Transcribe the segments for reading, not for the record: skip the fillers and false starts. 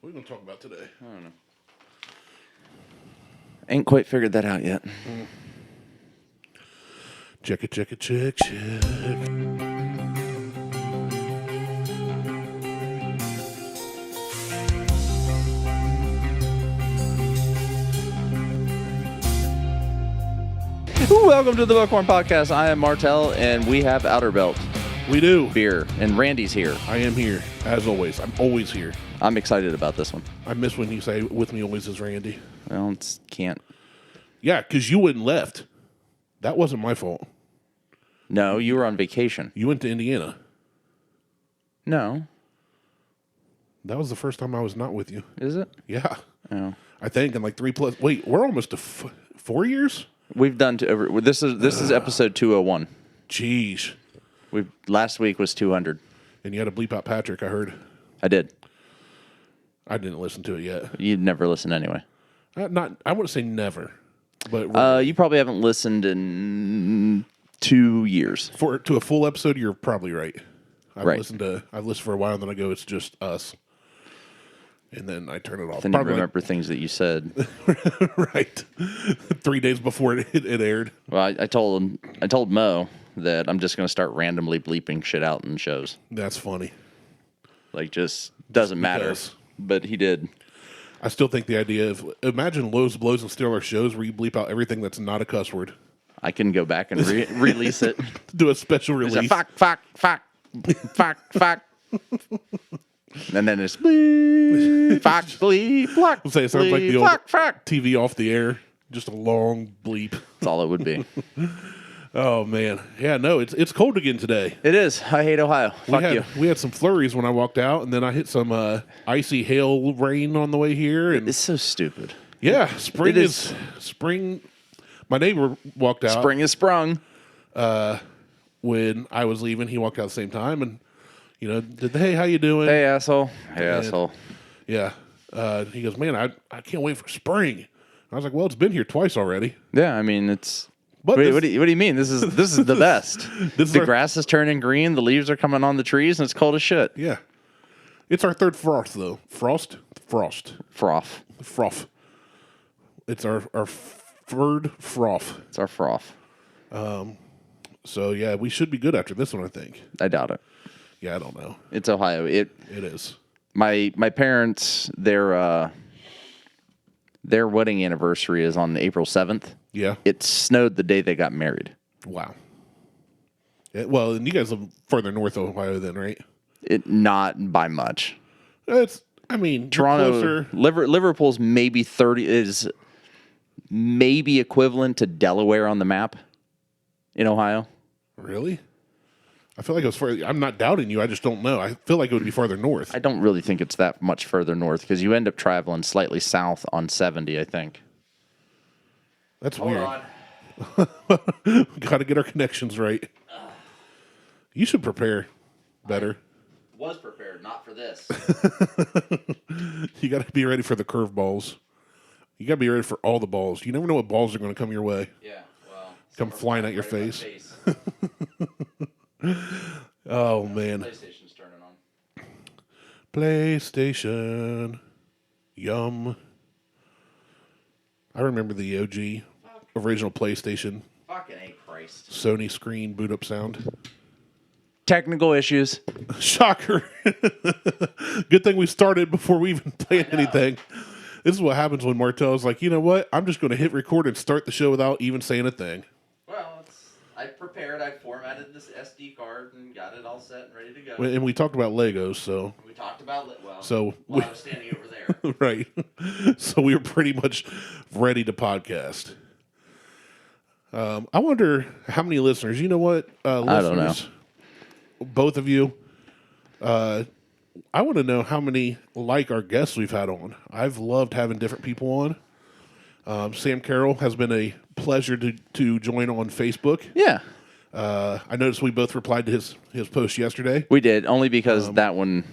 What are we going to talk about today? I don't know. Ain't quite figured that out yet. Check it, check it, check. Welcome to the Buckhorn Podcast. I am Martelle, and we have Outerbelt We do. beer, and Randy's here. I am here, as always. I'm always here. I'm excited about this one. I miss when you say with me always is Randy. Well, can't. Yeah, because you went and left. That wasn't my fault. No, you were on vacation. You went to Indiana. No, That was the first time I was not with you. is it? Yeah. Oh, I think in like 3+. Wait, we're almost to 4 years? we've done this is episode 201. Jeez. Last week was 200. And you had to bleep out Patrick, I heard. I did. I didn't listen to it yet. You'd never listen anyway. I wouldn't say never, but You probably haven't listened in 2 years. to a full episode, you're probably right. I've Right. listened for a while, and then I go, it's just us, and then I turn it off. Then you remember things that you said. Right. 3 days before it aired. Well, I told Mo that I'm just going to start randomly bleeping shit out in shows. That's funny. Like, just doesn't matter. because- But he did. I still think the idea of imagine Lowe's, Blows, and Steelers shows where you bleep out everything that's not a cuss word. I can go back and release it. Do a special It's release. a fuck. And then it's bleep, fuck, bleep, fuck. I'll say it sounds like the bleep, old fuck. TV off the air. Just a long bleep. That's all it would be. Oh man, yeah, no, it's cold again today. It is. I hate Ohio. Fuck you. We had some flurries when I walked out, and then I hit some icy hail rain on the way here. And It's so stupid. yeah, spring It is spring. My neighbor walked out Spring is sprung. when I was leaving. He walked out at the same time, and did the hey, how you doing? Hey, asshole. Hey, asshole. Yeah. He goes, man, I can't wait for spring. I was like, well, it's been here twice already. Yeah, I mean, it's... But What do you mean? This is the best. This is The our- grass is turning green, the leaves are coming on the trees, and it's cold as shit. Yeah. It's our third frost, though. Frost. Froth. Froth. It's our third froth. It's our froth. So, yeah, we should be good after this one, I think. I doubt it. Yeah, I don't know. It's Ohio. It is. My parents, their wedding anniversary is on April 7th. Yeah. It snowed the day they got married. Wow. Yeah, well, and you guys live further north of Ohio then, right? Not by much. You're Toronto, closer. Liverpool's maybe 30 is maybe equivalent to Delaware on the map in Ohio. Really? I feel like it was further. I'm not doubting you. I just don't know. I feel like it would be farther north. I don't really think it's that much further north because you end up traveling slightly south on 70, I think. That's Hold weird. on. Got to get our connections right. You should prepare better. Was prepared, not for this. You got to be ready for the curveballs. You got to be ready for all the balls. You never know what balls are going to come your way. Yeah, well. Come flying at your face. Oh, man. PlayStation's turning on. PlayStation. Yum. I remember the OG original PlayStation Fucking A Christ. Sony screen boot up sound. Technical issues. Shocker. Good thing we started before we even played anything. This is what happens when Martell is like, you know what? I'm just going to hit record and start the show without even saying a thing. Well, I prepared. I formatted this SD card and got it all set and ready to go. And we talked about Legos, so... We talked about I was standing over there. Right. So we were pretty much ready to podcast. I wonder how many listeners. You know what? Listeners, I don't know. Both of you. I want to know how many like our guests we've had on. I've loved having different people on. Sam Carroll has been a pleasure to join on Facebook. Yeah, I noticed we both replied to his post yesterday. we did only because that one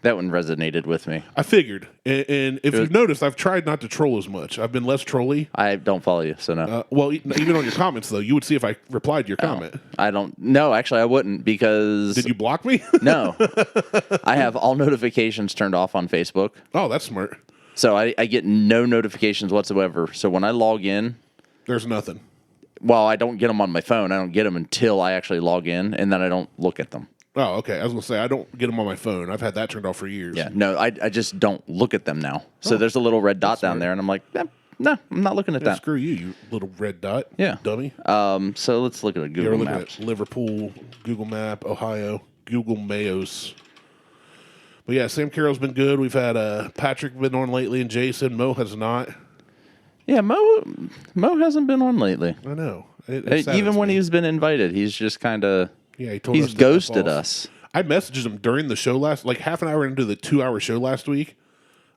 That one resonated with me. I figured. And if you've noticed, I've tried not to troll as much. I've been less trolly. I don't follow you, so no. Well, even on your comments, though, you would see if I replied to your comment. I don't. No, actually, I wouldn't because. Did you block me? No. I have all notifications turned off on Facebook. Oh, that's smart. So I get no notifications whatsoever. So when I log in, there's nothing. Well, I don't get them on my phone. I don't get them until I actually log in, and then I don't look at them. Oh, okay. I was going to say, I don't get them on my phone. I've had that turned off for years. Yeah, no, I just don't look at them now. So there's a little red dot down there, and I'm like, no, I'm not looking at that. Screw you, you little red dot. Yeah. Dummy. So let's look at a Google You're Maps. looking at Liverpool, Google Map, Ohio, Google Mayos. But yeah, Sam Carroll's been good. We've had Patrick been on lately, and Jason. Mo has not. Yeah, Mo hasn't been on lately. I know. Even when he's been invited, he's just kind of... Yeah, he told us he's ghosted us. I messaged him during the show like half an hour into the 2-hour show last week.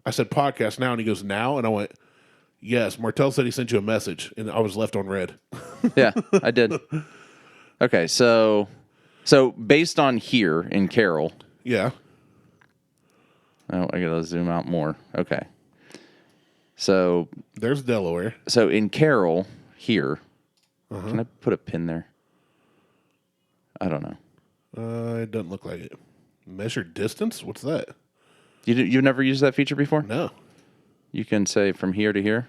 I said, podcast now, and he goes, now? And I went, yes. Martelle said he sent you a message, and I was left on red. Yeah, I did. Okay, so based on here in Carroll. Yeah. Oh, I gotta zoom out more. Okay. So there's Delaware. So in Carroll here, can I put a pin there? I don't know. It doesn't look like it. Measure distance? What's that? You've never used that feature before? No. You can say from here to here.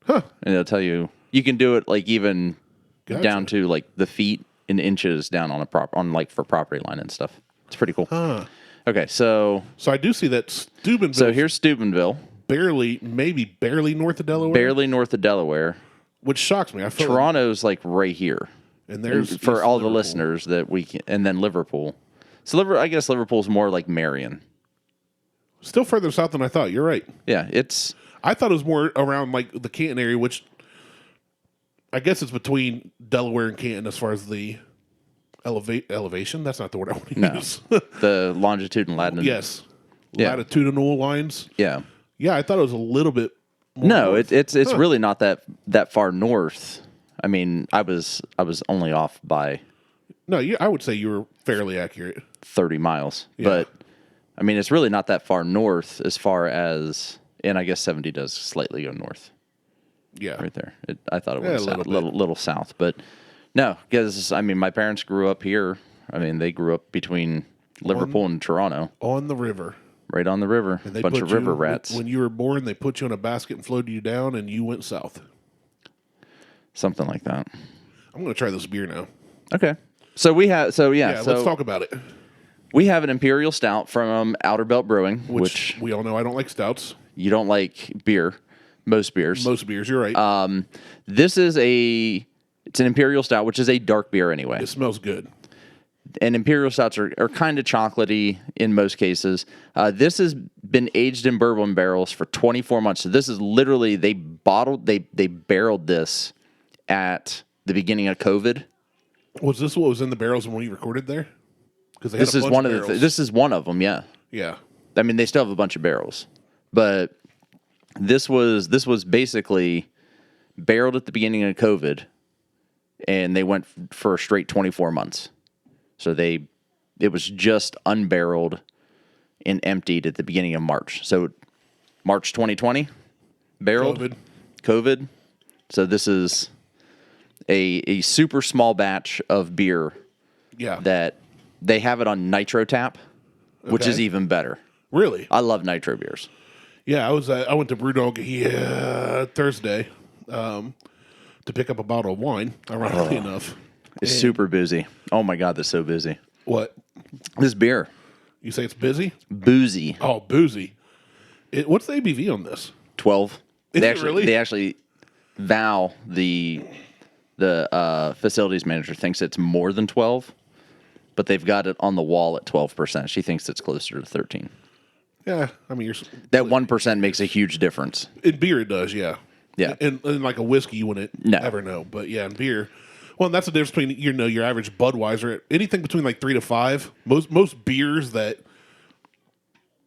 Huh. And it'll tell you. You can do it like even Gotcha. down to like the feet and inches down on for property line and stuff. It's pretty cool. Huh. Okay, so I do see that Steubenville. So here's Steubenville. Maybe barely north of Delaware. Barely north of Delaware. Which shocks me. I feel Toronto's like right here. And there's for all the listeners that we can, and then Liverpool. So I guess Liverpool's more like Marion. Still further south than I thought. You're right. Yeah, it's. I thought it was more around like the Canton area, which I guess it's between Delaware and Canton as far as the elevation. That's not the word I want to use. The longitude and latitude. Yes. Yeah. Latitudinal lines. Yeah. Yeah, I thought it was a little bit more No, north. it's really not that far north. I mean, I was only off by No, I would say you were fairly accurate. 30 miles. Yeah. But I mean, it's really not that far north as far as, and I guess 70 does slightly go north. Yeah. Right there. I thought it was a little south, but no, because I mean, my parents grew up here. I mean, they grew up between Liverpool and Toronto. On the river. Right on the river. And they bunch of river rats. When you were born, they put you in a basket and floated you down, and you went south. Something like that. I'm going to try this beer now. Okay. So we have, let's talk about it. We have an Imperial Stout from Outerbelt Brewing, Which we all know I don't like stouts. You don't like beer. Most beers. Most beers, you're right. This is it's an Imperial Stout, which is a dark beer anyway. It smells good. And Imperial Stouts are kind of chocolatey in most cases. This has been aged in bourbon barrels for 24 months. So this is literally, they barreled this at the beginning of COVID. Was this what was in the barrels when we recorded there? Because This is one of them, yeah. Yeah. I mean, they still have a bunch of barrels. But this was basically barreled at the beginning of COVID, and they went for a straight 24 months. So it was just unbarreled and emptied at the beginning of March. So March 2020, barreled. COVID. So this is a super small batch of beer. Yeah. That they have it on Nitro Tap, which is even better. Really? I love Nitro beers. Yeah, I went to Brewdog Thursday to pick up a bottle of wine, ironically enough. It's super busy. Oh my God, that's so busy. What? This beer. You say it's busy? Boozy. Oh, boozy. What's the ABV on this? 12. Is it really? They actually Val, the facilities manager, thinks it's more than 12, but they've got it on the wall at 12%. She thinks it's closer to 13. Yeah, I mean, that 1% makes a huge difference. In beer, it does, yeah. Yeah. In like a whiskey, you wouldn't ever know. But yeah, in beer, well, that's the difference between your average Budweiser, anything between like 3 to 5. Most beers that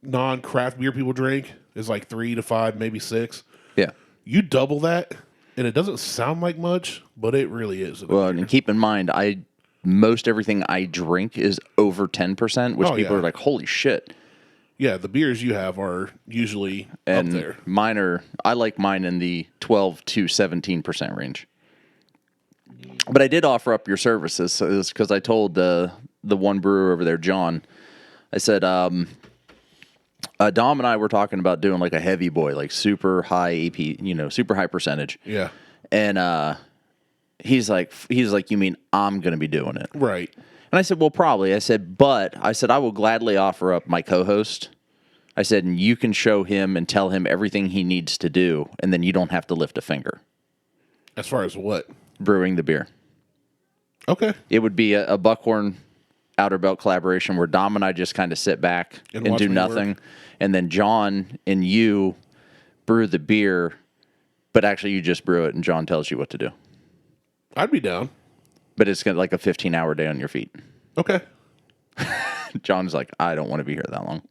non-craft beer people drink is like 3 to 5, maybe 6. Yeah. You double that, and it doesn't sound like much, but it really is. Well, and keep in mind, I most everything I drink is over 10%, which Oh, people yeah. are like, holy shit. Yeah, the beers you have are usually And up there. I like mine in the 12 to 17% range. But I did offer up your services because I told the one brewer over there, John, I said, Dom and I were talking about doing like a heavy boy, like super high AP, super high percentage. Yeah. And he's like, you mean I'm going to be doing it? Right. And I said, well, probably. I said, I will gladly offer up my co-host. I said, and you can show him and tell him everything he needs to do, and then you don't have to lift a finger. As far as what? Brewing the beer. Okay. It would be a Buckhorn Outerbelt collaboration where Dom and I just kind of sit back and watch do me nothing. work. And then John and you brew the beer, but actually you just brew it and John tells you what to do. I'd be down. But it's like a 15-hour day on your feet. Okay. John's like, I don't want to be here that long.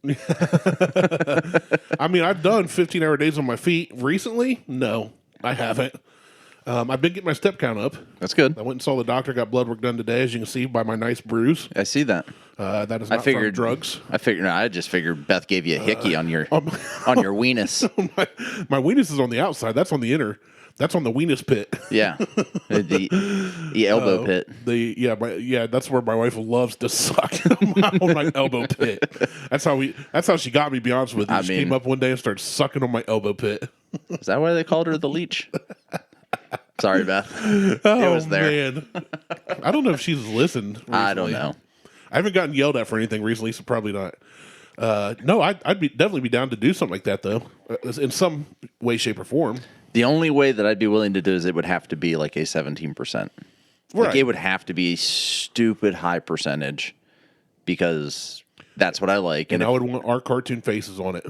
I mean, I've done 15-hour days on my feet recently. No, I haven't. I've been getting my step count up. That's good. I went and saw the doctor, got blood work done today, as you can see by my nice bruise. I see that. That is not from drugs. I just figured Beth gave you a hickey on your on your weenus. My weenus is on the outside. That's on the inner. That's on the weenus pit. Yeah, the elbow pit. That's where my wife loves to suck on my elbow pit. That's how she got me. To be honest with you, she came up one day and started sucking on my elbow pit. Is that why they called her the leech? Sorry, Beth. It was there. Man. I don't know if she's listened recently. I don't know. I haven't gotten yelled at for anything recently, so probably not. No, I'd definitely be down to do something like that, though, in some way, shape, or form. The only way that I'd be willing to do is it would have to be like a 17%. Right. Like it would have to be a stupid high percentage because that's what I like. And I would want our cartoon faces on it.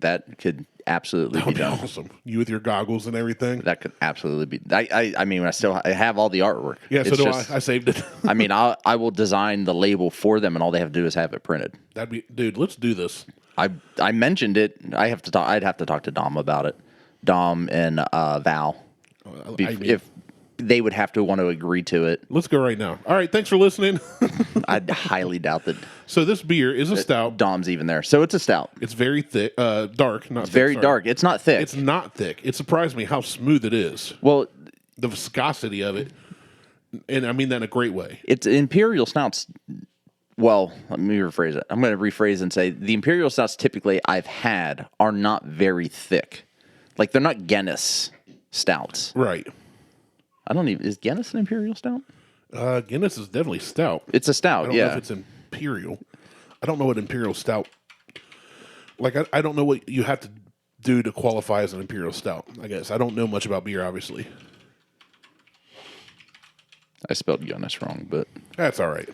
That could absolutely be done. Awesome. You with your goggles and everything. That could absolutely be. I mean, I have all the artwork. Yeah, so do I. I saved it. I mean, I will design the label for them, and all they have to do is have it printed. Dude, let's do this. I mentioned it. I'd have to talk to Dom about it. Dom and Val. If they would have to want to agree to it. Let's go right now. All right, thanks for listening. I highly doubt that. So this beer is a stout. Dom's even there. So it's a stout. It's very thick, dark, not thick, Very sorry. dark. It's not thick. It's not thick. It surprised me how smooth it is. Well, The viscosity of it, and I mean that in a great way. it's Imperial stouts. Well, let me rephrase it. I'm going to rephrase and say the Imperial stouts typically I've had are not very thick. Like they're not Guinness stouts. Right. Is Guinness an Imperial stout? Guinness is definitely stout. It's a stout, I don't know if it's imperial. I don't know what imperial stout. Like I don't know what you have to do to qualify as an imperial stout. I guess I don't know much about beer, obviously. I spelled Guinness wrong, but That's all right.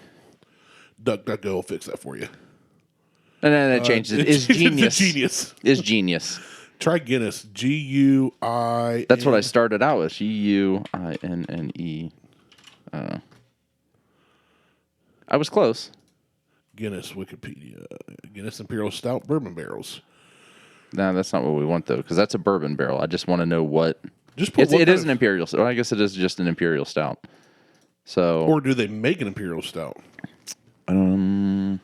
DuckDuckGo will fix that for you. and then it changes. Is genius. It's a genius. Is genius. Try Guinness. G-U-I. That's what I started out with. G-U-I-N-N-E. I was close. Guinness Wikipedia. Guinness Imperial Stout bourbon barrels. No, that's not what we want though, because that's a bourbon barrel. I just want to know what. Just put It is an imperial. So I guess it is just an imperial stout. So. Or do they make an imperial stout? Because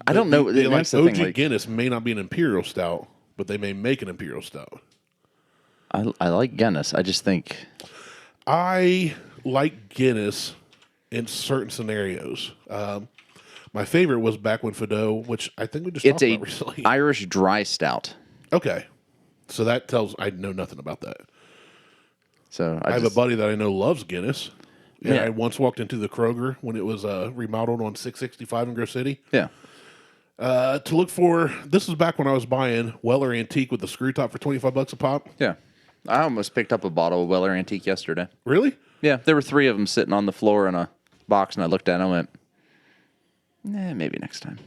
I don't know. They That's like the OG thing, like- Guinness may not be an imperial stout, but they may make an imperial stout. I like Guinness. I just think I like Guinness in certain scenarios. My favorite was back when Fido, which I think we just it's talked a about recently. Irish dry stout. Okay, so that tells I know nothing about that. So I have a buddy that I know loves Guinness. And Yeah. I once walked into the Kroger when it was remodeled on 665 in Grove City. Yeah. To look for, this was back when I was buying Weller Antique with the screw top for $25 a pop. Yeah. I almost picked up a bottle of Weller Antique yesterday. Really? Yeah. There were 3 of them sitting on the floor in a box, and I looked at them and went, maybe next time.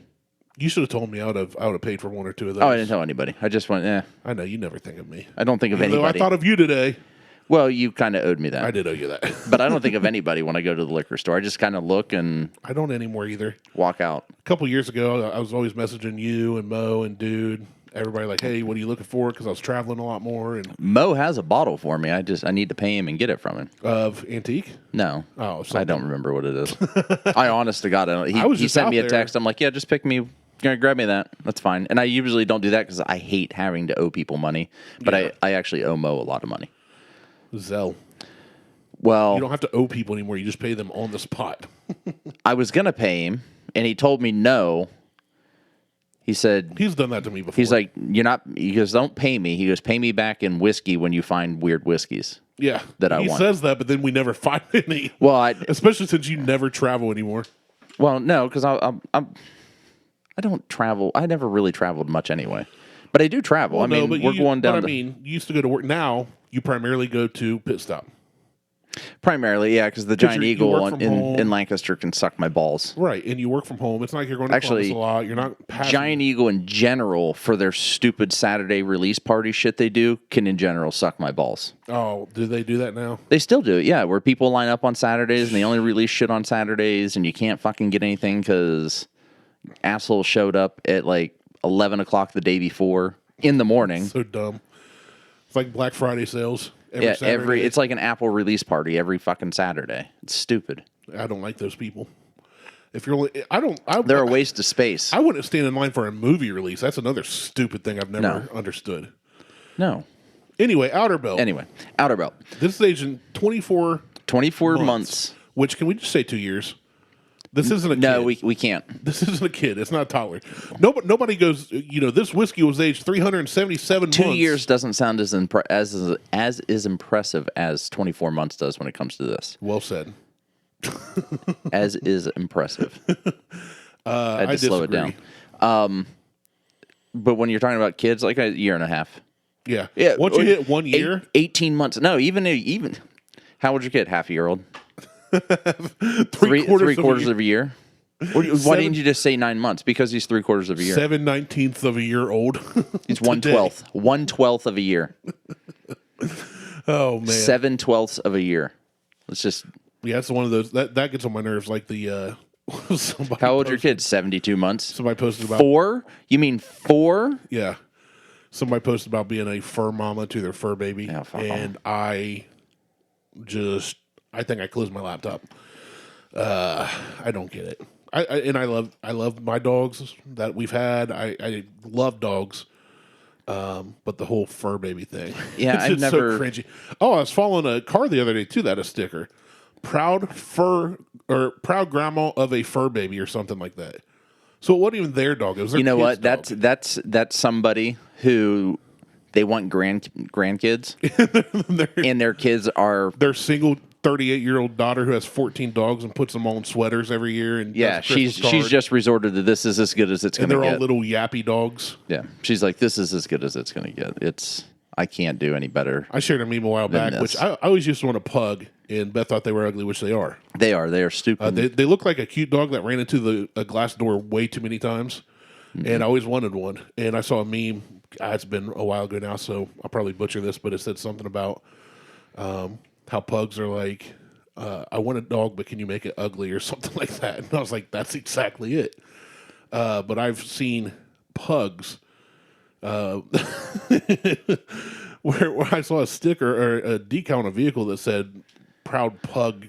You should have told me. I would have paid for one or two of those. Oh, I didn't tell anybody. I just went, I know you never think of me. I don't think of Though I anybody. thought of you today. Well, you kind of owed me that. I did owe you that. But I don't think of anybody when I go to the liquor store. I just kind of look and I don't anymore either. walk out. A couple years ago, I was always messaging you and Mo and Dude Everybody like, hey, what are you looking for? Because I was traveling a lot more. And Mo has a bottle for me. I need to pay him and get it from him. of antique? No. Oh, I something. don't remember what it is. I honest to God, I don't. I was He just sent out me a there. text. I'm like, yeah, just pick me. You're gonna grab me that. That's fine. And I usually don't do that because I hate having to owe people money. But Yeah. I actually owe Mo a lot of money. Zelle. Well, You don't have to owe people anymore. You just pay them on the spot. I was gonna pay him, and he told me no. He said He's done that to me before. he's like, you're not. He goes, don't pay me. He goes, pay me back in whiskey when you find weird whiskeys. yeah, that I he want. says that, but then we never find any. Well, especially since you never travel anymore. no, because I don't travel. I never really traveled much anyway, but I do travel. Well, I mean, we're going down. But I mean, you used to go to work. Now you primarily go to Pit Stop. Primarily, yeah, because the Giant you Eagle work from home. in Lancaster can suck my balls. Right, and you work from home. It's not like you're going to Columbus a lot. You're not passing. Giant Eagle in general, for their stupid Saturday release party shit they do, can in general suck my balls. Oh, do they do that now? They still do it, yeah, where people line up on Saturdays and they only release shit on Saturdays and you can't fucking get anything because assholes showed up at like 11 o'clock the day before in the morning. So dumb. It's like Black Friday sales. Yeah, Saturday. it's like an Apple release party every fucking Saturday. It's stupid. I don't like those people. If you're only, They're a waste of space. I wouldn't stand in line for a movie release. That's another stupid thing I've never understood. No. Anyway, Outerbelt. Outerbelt. This is aged 24 months. Which, can we just say 2 years? This isn't a kid. No, we can't. This isn't a kid. It's not a toddler. Nobody goes, this whiskey was aged 377 months. 2 years doesn't sound as impressive as 24 months does when it comes to this. Well said. As is impressive. I had to slow it disagree. down. But when you're talking about kids, like a year and a half. Yeah. Once you hit 1 year. 18 months. No, even. How old's your kid? Half a year old? Three quarters of a year. Why didn't you just say 9 months? Because he's 3/4 of a year. 7/19 of a year old. He's 1/12. 1/12 of a year. Oh man. 7/12 of a year. Let's just. Yeah, it's one of those that gets on my nerves. Like the. How old's your kid? 72 months. Somebody posted about 4. You mean 4? Yeah. Somebody posted about being a fur mama to their fur baby, Yeah, fuck and I think I closed my laptop. I don't get it. I love my dogs that we've had. I love dogs, but the whole fur baby thing. Yeah, it's I've just never. so cringy. Oh, I was following a car the other day too. That had a sticker, proud grandma of a fur baby or something like that. So it wasn't even their dog. It was their You know kid's what? dog. That's somebody who they want grandkids, and their kids are. Their single 38-year-old daughter who has 14 dogs and puts them all in sweaters every year. And Yeah, does a Christmas she's card. just resorted to this is as good as it's going And to they're get. all little yappy dogs. Yeah, she's like, this is as good as it's going to get. I can't do any better. I shared a meme a while back, this. which I always used to want a pug, and Beth thought they were ugly, which they are. They are stupid. They look like a cute dog that ran into a glass door way too many times, and I always wanted one. And I saw a meme. It's been a while ago now, so I'll probably butcher this, but it said something about how pugs are like, I want a dog, but can you make it ugly or something like that? And I was like, that's exactly it. But I've seen pugs where I saw a sticker or a decal on a vehicle that said proud pug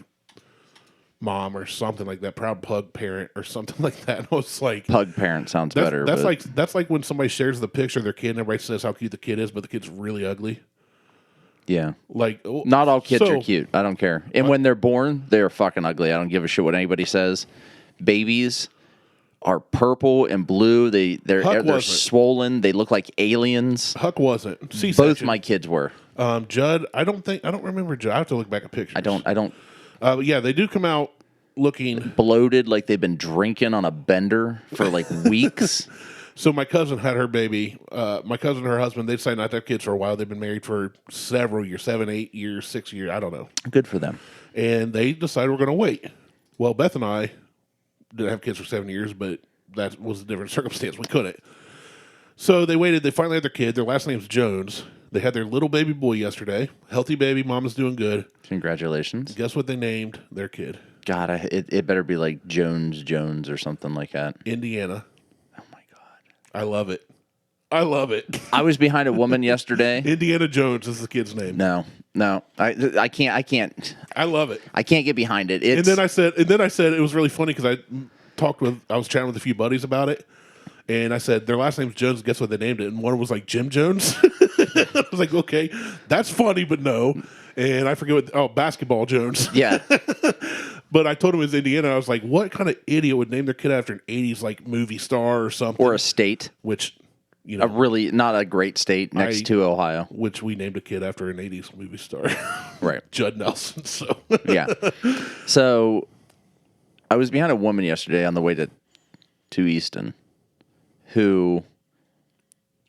mom or something like that, proud pug parent or something like that. And I was like, Pug parent sounds better. that's like when somebody shares the picture of their kid and everybody says how cute the kid is, but the kid's really ugly. Yeah. Like, Not all kids are cute. I don't care. And when they're born, they're fucking ugly. I don't give a shit what anybody says. Babies are purple and blue. They're wasn't. swollen. They look like aliens. Huck wasn't. C-section. Both my kids were. Judd, I don't remember Judd. I have to look back at pictures. I don't But yeah, they do come out looking bloated like they've been drinking on a bender for like weeks. So my cousin had her baby. My cousin and her husband, they decided not to have kids for a while. They've been married for several years, 7, 8 years, 6 years. I don't know. Good for them. And they decided we're going to wait. Well, Beth and I didn't have kids for 7 years, but that was a different circumstance. We couldn't. So they waited. They finally had their kid. Their last name's Jones. They had their little baby boy yesterday. Healthy baby. Mama's doing good. Congratulations. Guess what they named their kid? God, it better be like Jones or something like that. Indiana. Oh my God. I love it. I love it. I was behind a woman yesterday. Indiana Jones is the kid's name. No, I can't. I love it. I can't get behind it. And then I said it was really funny because I was chatting with a few buddies about it, and I said their last name's Jones. Guess what they named it? And one was like Jim Jones. I was like, okay, that's funny, but no. And I forget Basketball Jones. Yeah. But I told him it was Indiana. I was like, what kind of idiot would name their kid after an '80s like movie star or something? Or a state. Which, a really not a great state next to Ohio. Which we named a kid after an '80s movie star. Right. Judd Nelson. So yeah. So I was behind a woman yesterday on the way to Easton who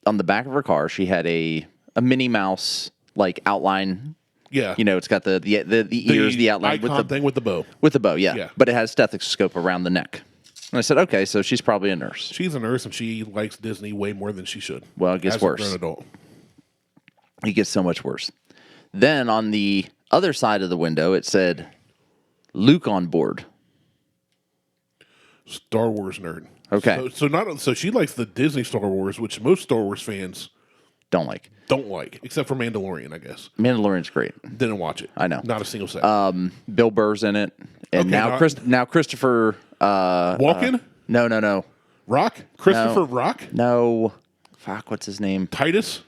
on the back of her car she had a Minnie Mouse like outline. Yeah. It's got the ears, the outline icon thing with the bow. With the bow, yeah. Yeah. But it has stethoscope around the neck. And I said, okay, so she's probably a nurse. She's a nurse, and she likes Disney way more than she should. Well, it gets as worse. A grown adult. It gets so much worse. Then on the other side of the window, it said, Luke on board. Star Wars nerd. Okay. So she likes the Disney Star Wars, which most Star Wars fans don't like, except for Mandalorian, I guess. Mandalorian's great. Didn't watch it. I know. Not a single second. Bill Burr's in it, and now Christopher Walken. No. Rock. Christopher Rock. No. Fuck. What's his name? Titus.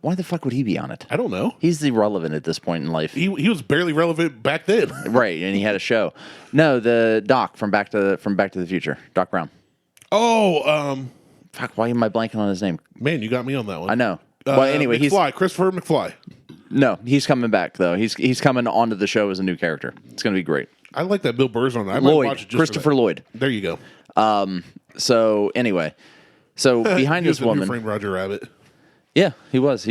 Why the fuck would he be on it? I don't know. He's irrelevant at this point in life. He was barely relevant back then. Right, and he had a show. No, the Doc from Back to the Future, Doc Brown. Oh, fuck. Why am I blanking on his name? Man, you got me on that one. I know. Well, anyway, Christopher McFly. No, he's coming back though. He's coming onto the show as a new character. It's going to be great. I like that Bill Burr's on it. I might Lloyd, watch it just Christopher Lloyd. There you go. So anyway, behind this woman, framed Roger Rabbit. Yeah, he was.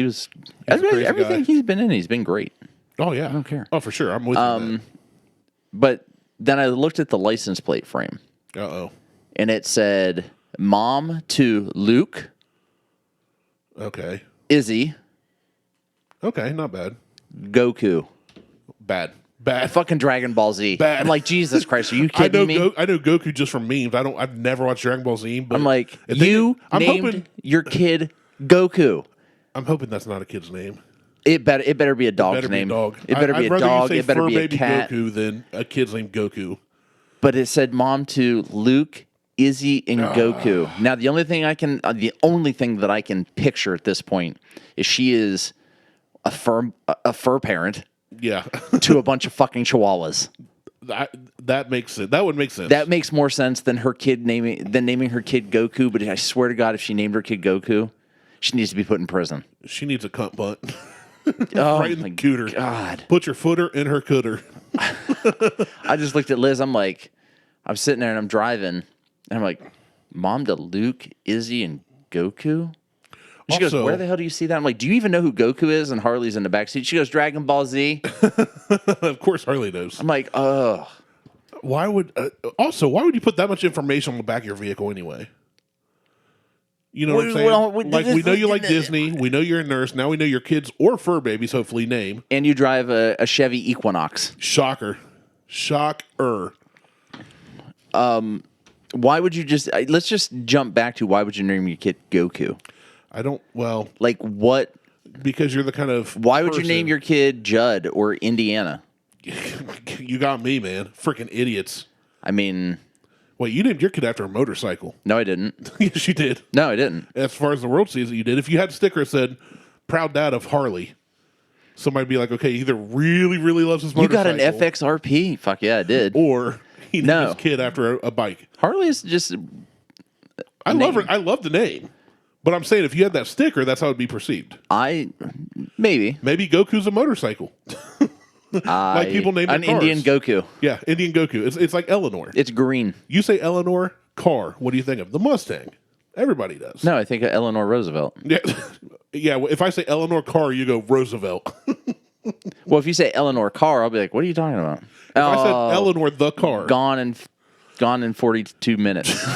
Everything he's been in, he's been great. Oh yeah, I don't care. Oh for sure, I'm with you. On that. But then I looked at the license plate frame. And it said, "Mom to Luke." Okay. Izzy. Okay, not bad. Goku. Bad. Fucking Dragon Ball Z. Bad. I'm like, Jesus Christ, are you kidding me? I know Goku just from memes. I've never watched Dragon Ball Z. But I'm like, named your kid Goku. I'm hoping that's not a kid's name. It better be a dog's name. It better be a dog. It better be a cat. Goku than a kid's named Goku. But it said mom to Luke, Izzy, and Goku. Now the only thing that I can picture at this point is she is a fur parent. Yeah. To a bunch of fucking chihuahuas. That makes sense. That would make sense. That makes more sense than naming her kid Goku. But I swear to God, if she named her kid Goku, she needs to be put in prison. She needs a cunt butt. Right in the cooter. God. Put your footer in her cooter. I just looked at Liz. I'm like, I'm sitting there and I'm driving. And I'm like, Mom to Luke, Izzy, and Goku? She goes, where the hell do you see that? I'm like, do you even know who Goku is? And Harley's in the backseat. She goes, Dragon Ball Z. Of course Harley knows. I'm like, ugh. Why would you put that much information on the back of your vehicle anyway? You know what I'm saying? Well, we know you like Disney. We know you're a nurse. Now we know your kids or fur babies, hopefully, name. And you drive a Chevy Equinox. Shocker. Why would you let's just jump back to why would you name your kid Goku? Like what? Because you're the kind of Why would you name your kid Judd or Indiana? You got me, man. Freaking idiots. I mean... Wait, you named your kid after a motorcycle. No, I didn't. Yes, you did. No, I didn't. As far as the world sees it, you did. If you had a sticker that said, proud dad of Harley, somebody'd be like, okay, he either really, really loves his motorcycle. You got an FXRP? Fuck yeah, I did. Or he named his kid after a bike. Harley is just... I love her. I love the name. But I'm saying if you had that sticker, that's how it would be perceived. Maybe Goku's a motorcycle. Like people name an Indian Goku. Yeah, Indian Goku. It's like Eleanor. It's green. You say Eleanor car. What do you think of? The Mustang. Everybody does. No, I think of Eleanor Roosevelt. Yeah, yeah. If I say Eleanor car, you go Roosevelt. Well, if you say Eleanor car, I'll be like, what are you talking about? If I said Eleanor the car, gone in 42 minutes.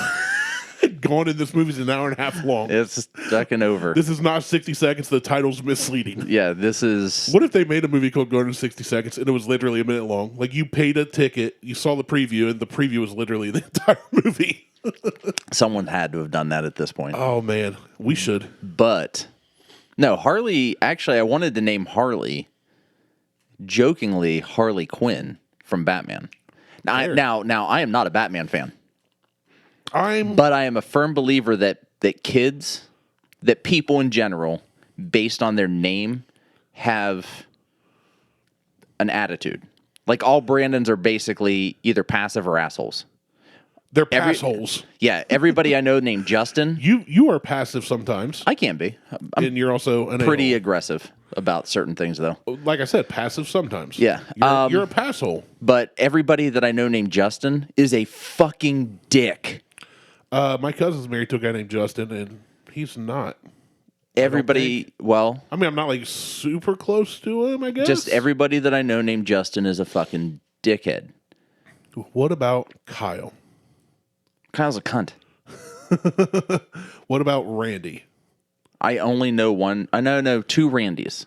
Gone in this movie's an hour and a half long. It's fucking over. This is not 60 seconds. The title's misleading. Yeah, this is... What if they made a movie called Gone in 60 Seconds and it was literally a minute long? Like you paid a ticket, you saw the preview, and the preview was literally the entire movie. Someone had to have done that at this point. Oh man, we should. But no, Harley. Actually, I wanted to name Harley, jokingly, Harley Quinn from Batman. Now, I am not a Batman fan. But I am a firm believer that people in general, based on their name, have an attitude. Like all Brandons are basically either passive or assholes. They're assholes. Yeah, everybody I know named Justin. You are passive sometimes. I can be. And you're also an pretty a-hole. aggressive about certain things, though. Like I said, passive sometimes. Yeah. You're a passhole. But everybody that I know named Justin is a fucking dick. My cousin's married to a guy named Justin, and he's not. Everybody, well... I mean, I'm not, like, super close to him, I guess. Just everybody that I know named Justin is a fucking dickhead. What about Kyle? Kyle's a cunt. What about Randy? I only know one. I know two Randys.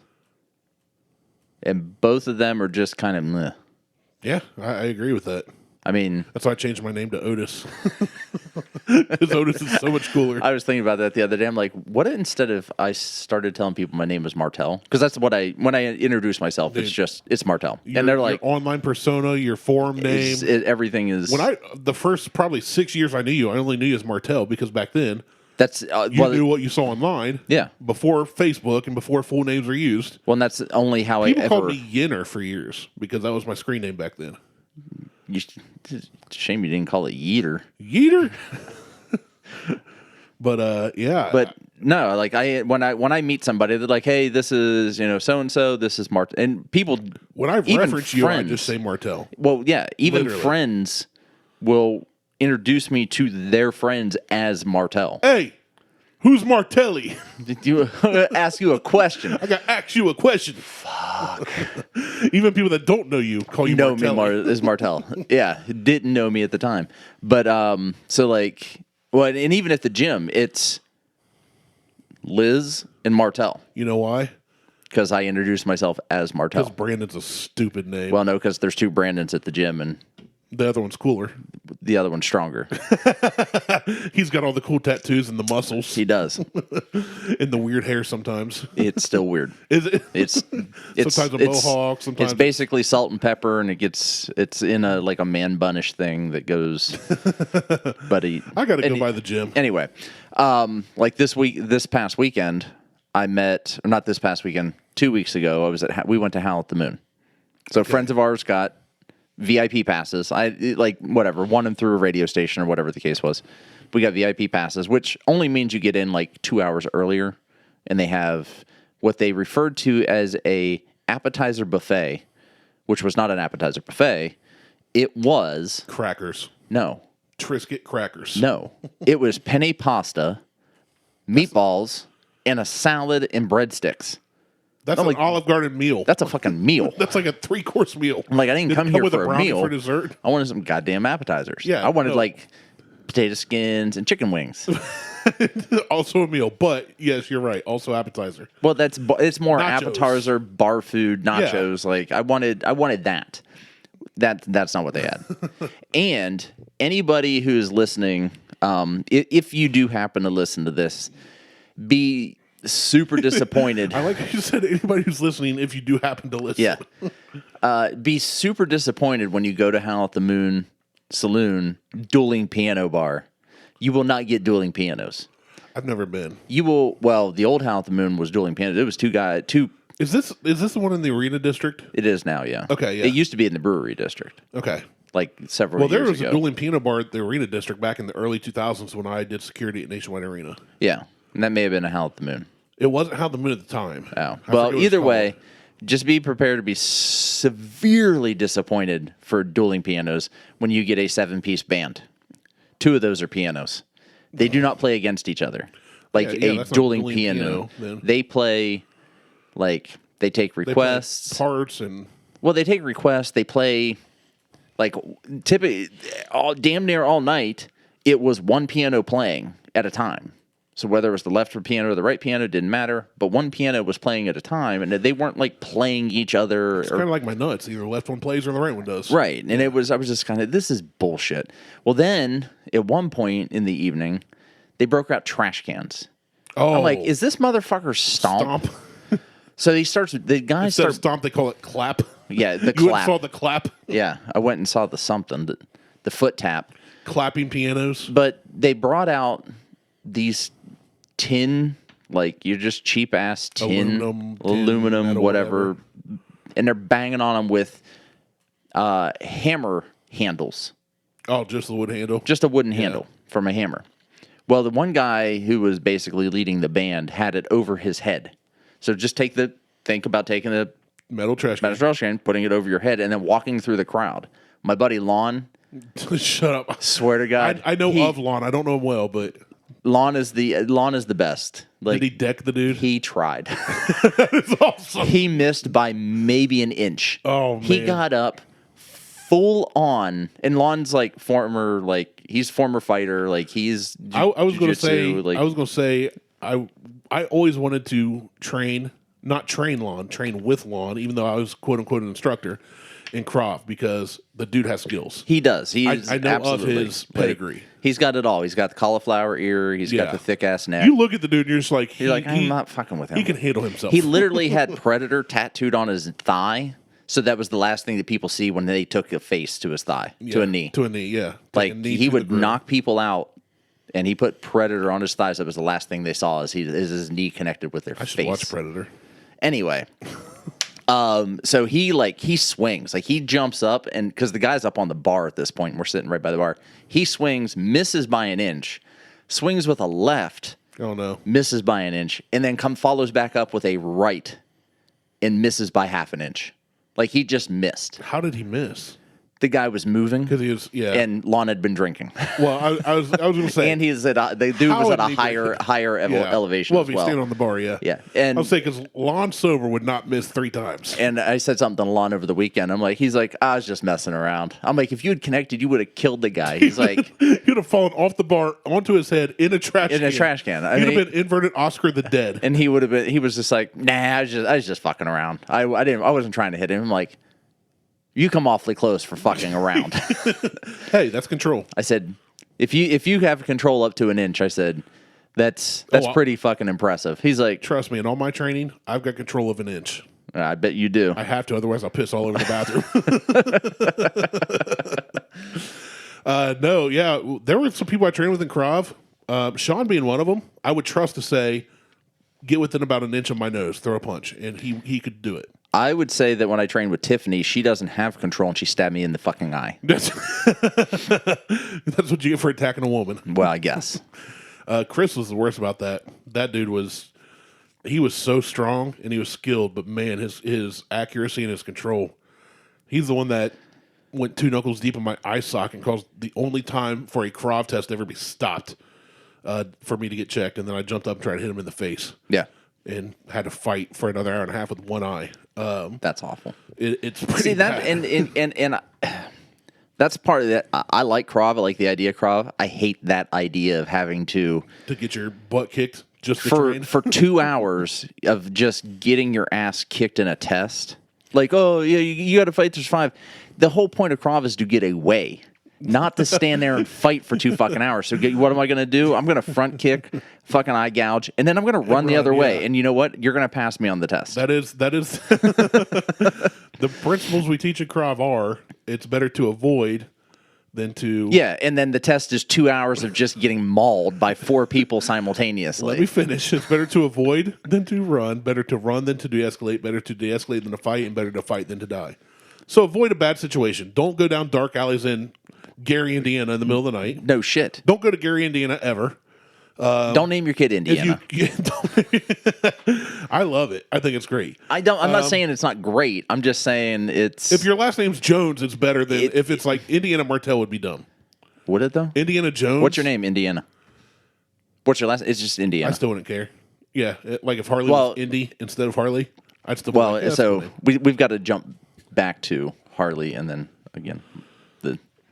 And both of them are just kind of meh. Yeah, I agree with that. I mean... That's why I changed my name to Otis. Because Otis is so much cooler. I was thinking about that the other day. I'm like, what if instead of I started telling people my name was Martelle? Because that's what when I introduce myself, Dude, it's Martelle. And they're like... Your online persona, your forum name. Everything is... The first probably 6 years I knew you, I only knew you as Martelle because back then... That's you knew what you saw online. Yeah. Before Facebook and before full names were used. Well, and that's only how People called me Yinner for years because that was my screen name back then. It's a shame you didn't call it Yeeter. Yeeter? But yeah. But no, like when I meet somebody, they're like, "Hey, this is so and so. This is Martelle." And people, when I reference you, I just say Martelle. Well, yeah, even Literally. friends will introduce me to their friends as Martelle. Hey, who's Martelli? Did you ask you a question? I got to ask you a question. Fuck. Even people that don't know you call you know Martelli. me as Martelle. Yeah, didn't know me at the time. But so like, well, and even at the gym, it's Liz and Martelle. You know why? Because I introduced myself as Martelle. Because Brandon's a stupid name. Well, no, because there's two Brandons at the gym, and the other one's cooler. The other one's stronger. He's got all the cool tattoos and the muscles. He does. And the weird hair sometimes. It's still weird. Is it? It's sometimes a mohawk. Sometimes it's basically salt and pepper, and it's in a like a man bunish thing that goes. I got to go by the gym anyway. Like this past weekend, I met, or not this past weekend, 2 weeks ago. We went to Howl at the Moon. So friends of ours got VIP passes. Whatever, won them through a radio station or whatever the case was. We got VIP passes, which only means you get in like 2 hours earlier, and they have what they referred to as a appetizer buffet, which was not an appetizer buffet. It was crackers. No. Triscuit crackers. No. It was penne pasta, meatballs, and a salad and breadsticks. That's an Olive Garden meal. That's a fucking meal. That's like a 3-course meal. I'm like, I didn't come here with for a a meal. For dessert. I wanted some goddamn appetizers. Yeah, I wanted like potato skins and chicken wings. Also a meal, but yes, you're right. Also appetizer. Well, it's more nachos. Appetizer, bar food, nachos. Yeah. Like I wanted that. That's not what they had. And anybody who's listening, if you do happen to listen to this, be super disappointed. I like how you said anybody who's listening, if you do happen to listen. Yeah. Be super disappointed when you go to Howl at the Moon Saloon dueling piano bar. You will not get dueling pianos. I've never been. You will. Well, the old Howl at the Moon was dueling pianos. It was two. Is this the one in the Arena District? It is now, yeah. Okay, yeah. It used to be in the Brewery District. Okay. Like several years ago. Well, there was a dueling piano bar at the Arena District back in the early 2000s when I did security at Nationwide Arena. Yeah. And that may have been a Howl at the Moon. It wasn't Howl at the Moon at the time. Oh. Well, either way, just be prepared to be severely disappointed for dueling pianos when you get a 7-piece band. 2 of those are pianos. They do not play against each other. Like a dueling piano. They play, like, they take requests. They play parts and... Well, they take requests. They play, like, typically, damn near all night, it was one piano playing at a time. So whether it was the left piano or the right piano didn't matter, but one piano was playing at a time, and they weren't like playing each other. It's kind of like my nuts. Either the left one plays or the right one does. Right. And I was just kind of, this is bullshit. Well, then at one point in the evening, they broke out trash cans. Oh. I'm like, is this motherfucker stomp? So the guy Instead of stomp, they call it clap. Yeah, the You clap. went and saw the clap? Yeah, I went and saw the foot tap. Clapping pianos. But they brought out these tin, like you're just cheap ass aluminum, metal, whatever, and they're banging on them with hammer handles. Oh, just the wood handle? Just a wooden handle from a hammer. Well, the one guy who was basically leading the band had it over his head. So just think about taking the metal trash can, putting it over your head, and then walking through the crowd. My buddy Lon. Shut up. Swear to God. I know of Lon. I don't know him well, but Lon is the best. Like, did he deck the dude? He tried. That is awesome. He missed by maybe an inch. Oh, man. He got up full on, and Lon's like he's former fighter. Like he's. I was going jiu-jitsu, to say, I always wanted to not train Lon, train with Lon, even though I was quote unquote an instructor in Krav, because the dude has skills. He does. I know of his pedigree. Like, he's got it all. He's got the cauliflower ear. He's got the thick ass neck. You look at the dude and you're just like, I'm not fucking with him. He can handle himself. He literally had Predator tattooed on his thigh. So that was the last thing that people see when they took a face to his thigh, to a knee. To a knee, yeah. Like he would knock people out, and he put Predator on his thighs. That was the last thing they saw is his knee connected with their face. I should watch Predator. Anyway, so he swings, like he jumps up, and because the guy's up on the bar at this point, and we're sitting right by the bar. He swings, misses by an inch, swings with a left. Oh no! Misses by an inch, and then follows back up with a right, and misses by half an inch. Like he just missed. How did he miss? The guy was moving because he was and Lon had been drinking. Well, I was going to say, and the dude was at a higher elevation. Well, as if he's standing on the bar, yeah. And I was saying because Lon sober would not miss 3 times. And I said something to Lon over the weekend. He's like, I was just messing around. I'm like, if you had connected, you would have killed the guy. He's like, he'd have fallen off the bar onto his head in a trash can. He'd have been inverted Oscar the Dead. And he was just like, nah, I was just fucking around. I wasn't trying to hit him. I'm like, you come awfully close for fucking around. Hey, that's control. I said, if you have control up to an inch, I said, that's pretty fucking impressive. He's like, trust me, in all my training, I've got control of an inch. I bet you do. I have to, otherwise I'll piss all over the bathroom. No, yeah, there were some people I trained with in Krav. Sean being one of them. I would trust to say, get within about an inch of my nose, throw a punch, and he could do it. I would say that when I trained with Tiffany, she doesn't have control, and she stabbed me in the fucking eye. That's what you get for attacking a woman. Well, I guess. Chris was the worst about that. That dude was so strong and he was skilled, but man, his accuracy and his control. He's the one that went 2 knuckles deep in my eye socket and caused the only time for a Krav test to ever be stopped for me to get checked, and then I jumped up and tried to hit him in the face. Yeah. And had to fight for another hour and a half with one eye. That's awful. It's pretty bad. And that's part of that. I like Krav. I like the idea of Krav. I hate that idea of having to get your butt kicked just to for train. For 2 hours of just getting your ass kicked in a test. Like, oh yeah, you got to fight. There's 5. The whole point of Krav is to get away. Not to stand there and fight for 2 fucking hours. So what am I going to do? I'm going to front kick, fucking eye gouge, and then I'm going to run the other way. And you know what? You're going to pass me on the test. That is the principles we teach at Krav are it's better to avoid than to... Yeah, and then the test is 2 hours of just getting mauled by 4 people simultaneously. Let me finish. It's better to avoid than to run, better to run than to de-escalate, better to de-escalate than to fight, and better to fight than to die. So avoid a bad situation. Don't go down dark alleys in Gary, Indiana in the middle of the night. No shit. Don't go to Gary, Indiana ever. Don't name your kid Indiana. I love it. I think it's great. I'm not saying it's not great. I'm just saying it's... If your last name's Jones, it's better than if it's like Indiana Martelle would be dumb. Would it though? Indiana Jones. What's your name, Indiana? What's your last... It's just Indiana. I still wouldn't care. Yeah, like if Harley was Indy instead of Harley, I'd still be like, so we've got to jump back to Harley and then again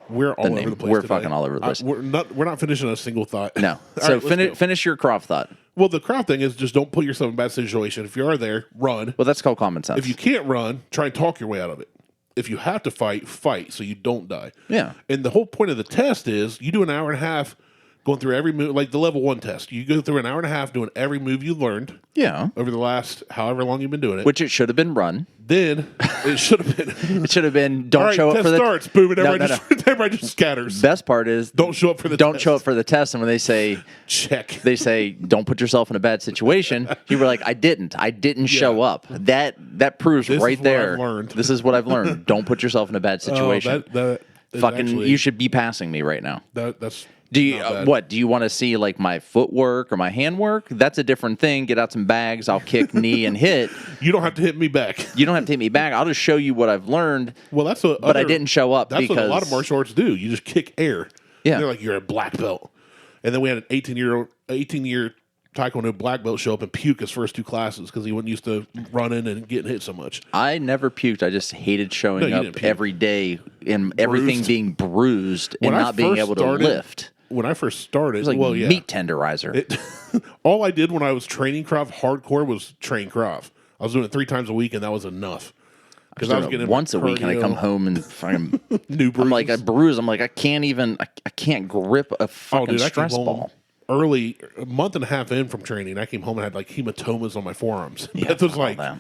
We're all over the place. We're today. fucking all over the place. We're not finishing a single thought. No. All So right, let's go. finish your Croft thought. Well, the crowd thing is just don't put yourself in a bad situation. If you are there, run. Well, that's called common sense. If you can't run, try and talk your way out of it. If you have to fight, fight so you don't die. Yeah. And the whole point of the test is you do an hour and a half going through every move, like the level 1 test. You go through an hour and a half doing every move you learned Yeah. over the last however long you've been doing it. Which it should have been run. Then it should have been. It should have been don't All right, show up test for the starts. Boom, and No, everybody just scatters. Best part is Don't show up for the don't test. show up for the test, and when they say don't put yourself in a bad situation, you were like, I didn't show up. That proves This right is what there. I've learned. This is what I've learned. Don't put yourself in a bad situation. That is Fucking, actually, you should be passing me right now. That's Do you not bad. what? Do you want to see like my footwork or my handwork? That's a different thing. Get out some bags. I'll kick, knee, and hit. You don't have to hit me back. You don't have to hit me back. I'll just show you what I've learned. Well, that's what. But I didn't show up That's because what a lot of martial arts do. You just kick air. Yeah. They're like, you're a black belt. And then we had an 18-year Taekwondo black belt show up and puke his first 2 classes because he wasn't used to running and getting hit so much. I never puked. I just hated showing you up didn't puke. every day and everything being bruised and When I not being first able to started- lift. When I first started, It was like well, yeah. meat tenderizer. All I did when I was training Krav hardcore was train Krav. I was doing it 3 times a week, and that was enough. Because I was getting once a week, and I come home and fucking new bruises. I'm like a bruise. I'm like I can't grip a fucking I came stress home ball. early, a month and a half in from training. I came home and had like hematomas on my forearms. Yeah, Beth was all like, that.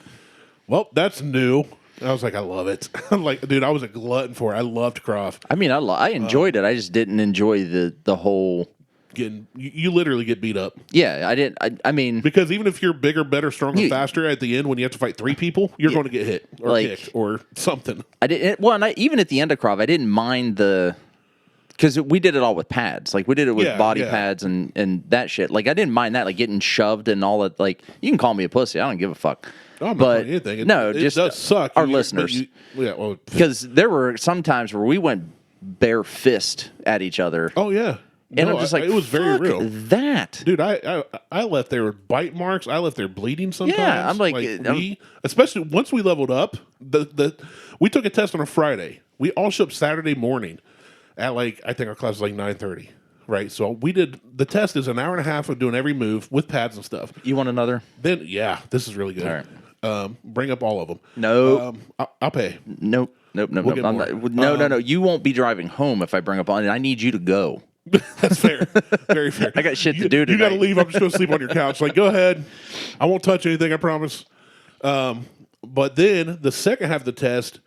well, that's new. I was like, I love it. I'm like, dude, I was a glutton for it. I loved Krav. I mean, I enjoyed it. I just didn't enjoy the whole. You literally get beat up. Yeah, I didn't. I mean, Because even if you're bigger, better, stronger, You- faster, at the end when you have to fight 3 people, you're going to get hit or Like- kicked or something. I didn't. Well, and even at the end of Krav, I didn't mind because we did it all with pads. Like we did it with body pads and that shit. Like I didn't mind that. Like getting shoved and all that. Like you can call me a pussy. I don't give a fuck. No, I'm not but calling you anything. It just does suck. our You- listeners. well, Because there were some times where we went bare fist at each other. oh yeah. And No, I'm just like, it was very fuck real. that. Dude, I left there with bite marks. I left there bleeding sometimes. Yeah, I'm like, especially once we leveled up, we took a test on a Friday. We all showed up Saturday morning at like, I think our class was like 9:30. Right? So we did, the test is an hour and a half of doing every move with pads and stuff. You want another? Then, yeah, this is really good. All right. Bring up all of them. No. I'll pay. Nope. get I'm more. not- no. You won't be driving home if I bring up on it. I need you to go. That's fair. Very fair. I got shit to do You got to tonight. leave. I'm just going to sleep on your couch. Like, go ahead. I won't touch anything, I promise. But then the second half of the test,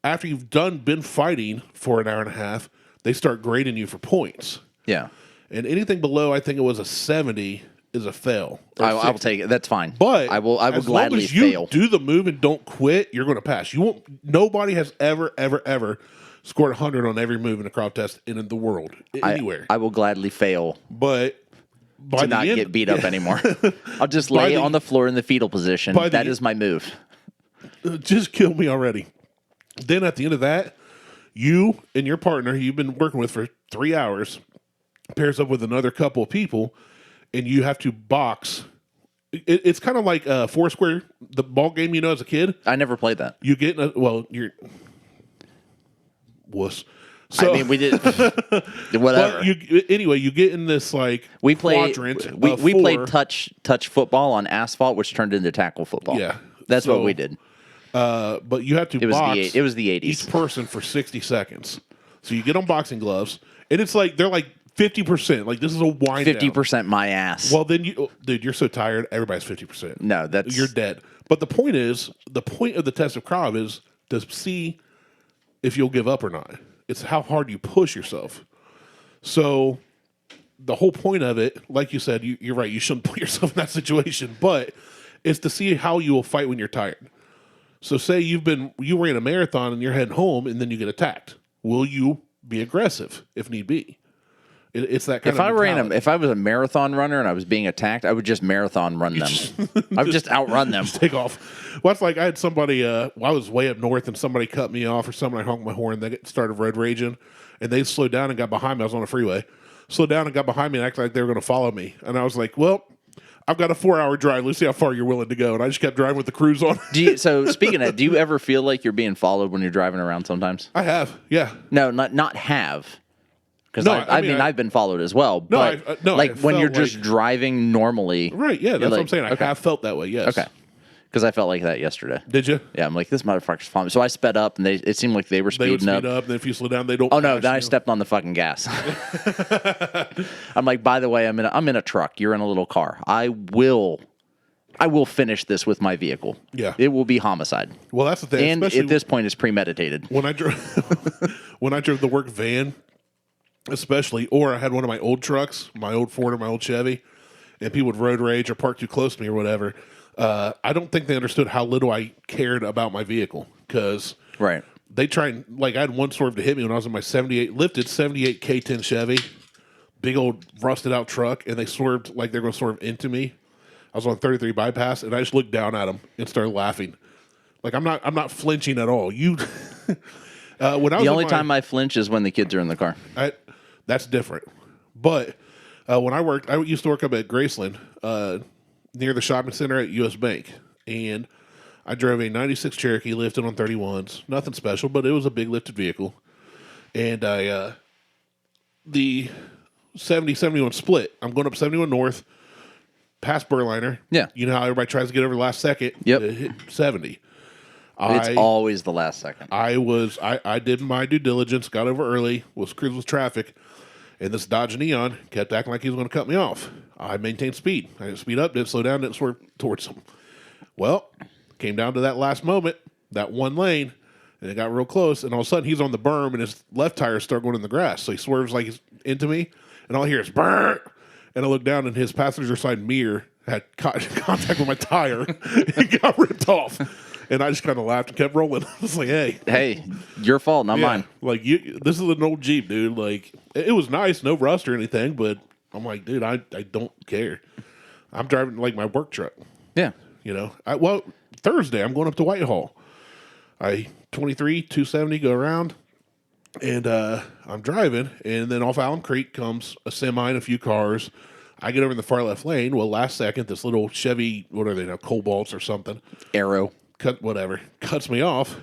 after you've been fighting for an hour and a half, they start grading you for points. Yeah. And anything below, I think it was a 70, is a fail. Or I will 60. take it. That's fine. But I will as gladly long as you fail. do the move and don't quit, you're going to pass. You won't. Nobody has ever scored 100 on every move in a Krav test in the world anywhere. I will gladly fail But by to the not end, get beat up anymore. I'll just lay on the floor in the fetal position. by the That end- is my move. Just kill me already. Then at the end of that, you and your partner, who you've been working with for 3 hours, pairs up with another couple of people, and you have to box. It's kind of like Foursquare, the ball game you know as a kid. I never played that. You get you're wuss. So, I mean, we did whatever. but anyway, you get in this like we played. quadrant. We of four. played touch football on asphalt, which turned into tackle football. Yeah. That's So, what we did. But you have to It was box. it was the 80s. Each person for 60 seconds. So you get on boxing gloves, and it's like they're like 50%. Like this is a wind down. 50% my ass. Well, then dude, you're so tired. Everybody's 50%. No, that's You're dead. But the point of the test of Krav is to see if you'll give up or not. It's how hard you push yourself. So the whole point of it, like you said, you're right. You shouldn't put yourself in that situation, but it's to see how you will fight when you're tired. So say you ran a marathon and you're heading home and then you get attacked. Will you be aggressive if need be? It's that kind If of I if I was a marathon runner and I was being attacked, I would just marathon run them. I would just outrun them. take off. Well, it's like I had somebody, I was way up north and somebody cut me off or somebody honked my horn. They started road raging and they slowed down and got behind me. I was on a freeway. Slowed down and got behind me and acted like they were going to follow me. And I was like, well, I've got a 4-hour drive. Let's see how far you're willing to go. And I just kept driving with the cruise on. So speaking of that, do you ever feel like you're being followed when you're driving around sometimes? I have, yeah. No, not have. Because No, I've been followed as well. No, But like when you're just driving normally. Right, yeah, that's what I'm saying. I have felt that way, yes. Okay. Because I felt like that yesterday. Did you? Yeah, I'm like, this motherfucker's following me. So I sped up, and it seemed like they were speeding They would speed up, and if you slow down, they don't. Oh no! Then I stepped on the fucking gas. I'm like, by the way, I'm in a truck. You're in a little car. I will finish this with my vehicle. Yeah, it will be homicide. Well, that's the thing. And at this point, it's premeditated. When I drove, the work van, especially, or I had one of my old trucks, my old Ford or my old Chevy, and people would road rage or park too close to me or whatever. I don't think they understood how little I cared about my vehicle because they try and, like, I had one swerve to hit me when I was in my lifted 78 K10 Chevy, big old rusted out truck, and they swerved like they're going to swerve into me. I was on 33 bypass, and I just looked down at them and started laughing. Like, I'm not flinching at all. When I was the only time I flinch is when the kids are in the car. That's different. But when I used to work up at Graceland, near the shopping center at U.S. Bank, and I drove a 96 Cherokee lifted on 31s. Nothing special, but it was a big lifted vehicle. And the 70-71 split. I'm going up 71 North, past Burliner. Yeah. You know how everybody tries to get over the last second? Yep. To hit 70. It's always the last second. I did my due diligence, got over early, was cruising with traffic, and this Dodge Neon kept acting like he was going to cut me off. I maintained speed. I didn't speed up, didn't slow down, didn't swerve towards him. Well, came down to that last moment, that one lane, and it got real close, and all of a sudden he's on the berm, and his left tire started going in the grass. So he swerves like he's into me, and all I hear is brrr, and I look down, and his passenger side mirror had contact with my tire. It got ripped off. And I just kind of laughed and kept rolling. I was like, hey, your fault, not mine. Like, this is an old Jeep, dude. Like, it was nice, no rust or anything, but I'm like, dude, I don't care. I'm driving, like, my work truck. Yeah. You know? Thursday, I'm going up to Whitehall. 270, go around, and I'm driving, and then off Allen Creek comes a semi and a few cars. I get over in the far left lane. Well, last second, this little Chevy, what are they now, Cobalts or something? Arrow. Cuts me off,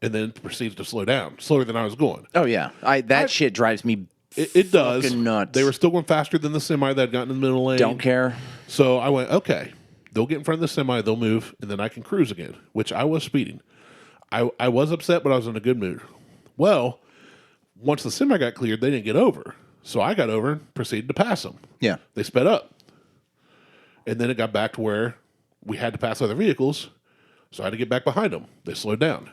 and then proceeds to slow down, slower than I was going. Oh yeah, shit drives me. It does. Nuts. They were still going faster than the semi that had gotten in the middle lane. Don't care. So I went, okay, they'll get in front of the semi, they'll move, and then I can cruise again. Which I was speeding. I was upset, but I was in a good mood. Well, once the semi got cleared, they didn't get over, so I got over and proceeded to pass them. Yeah, they sped up, and then it got back to where we had to pass other vehicles. So I had to get back behind them. They slowed down.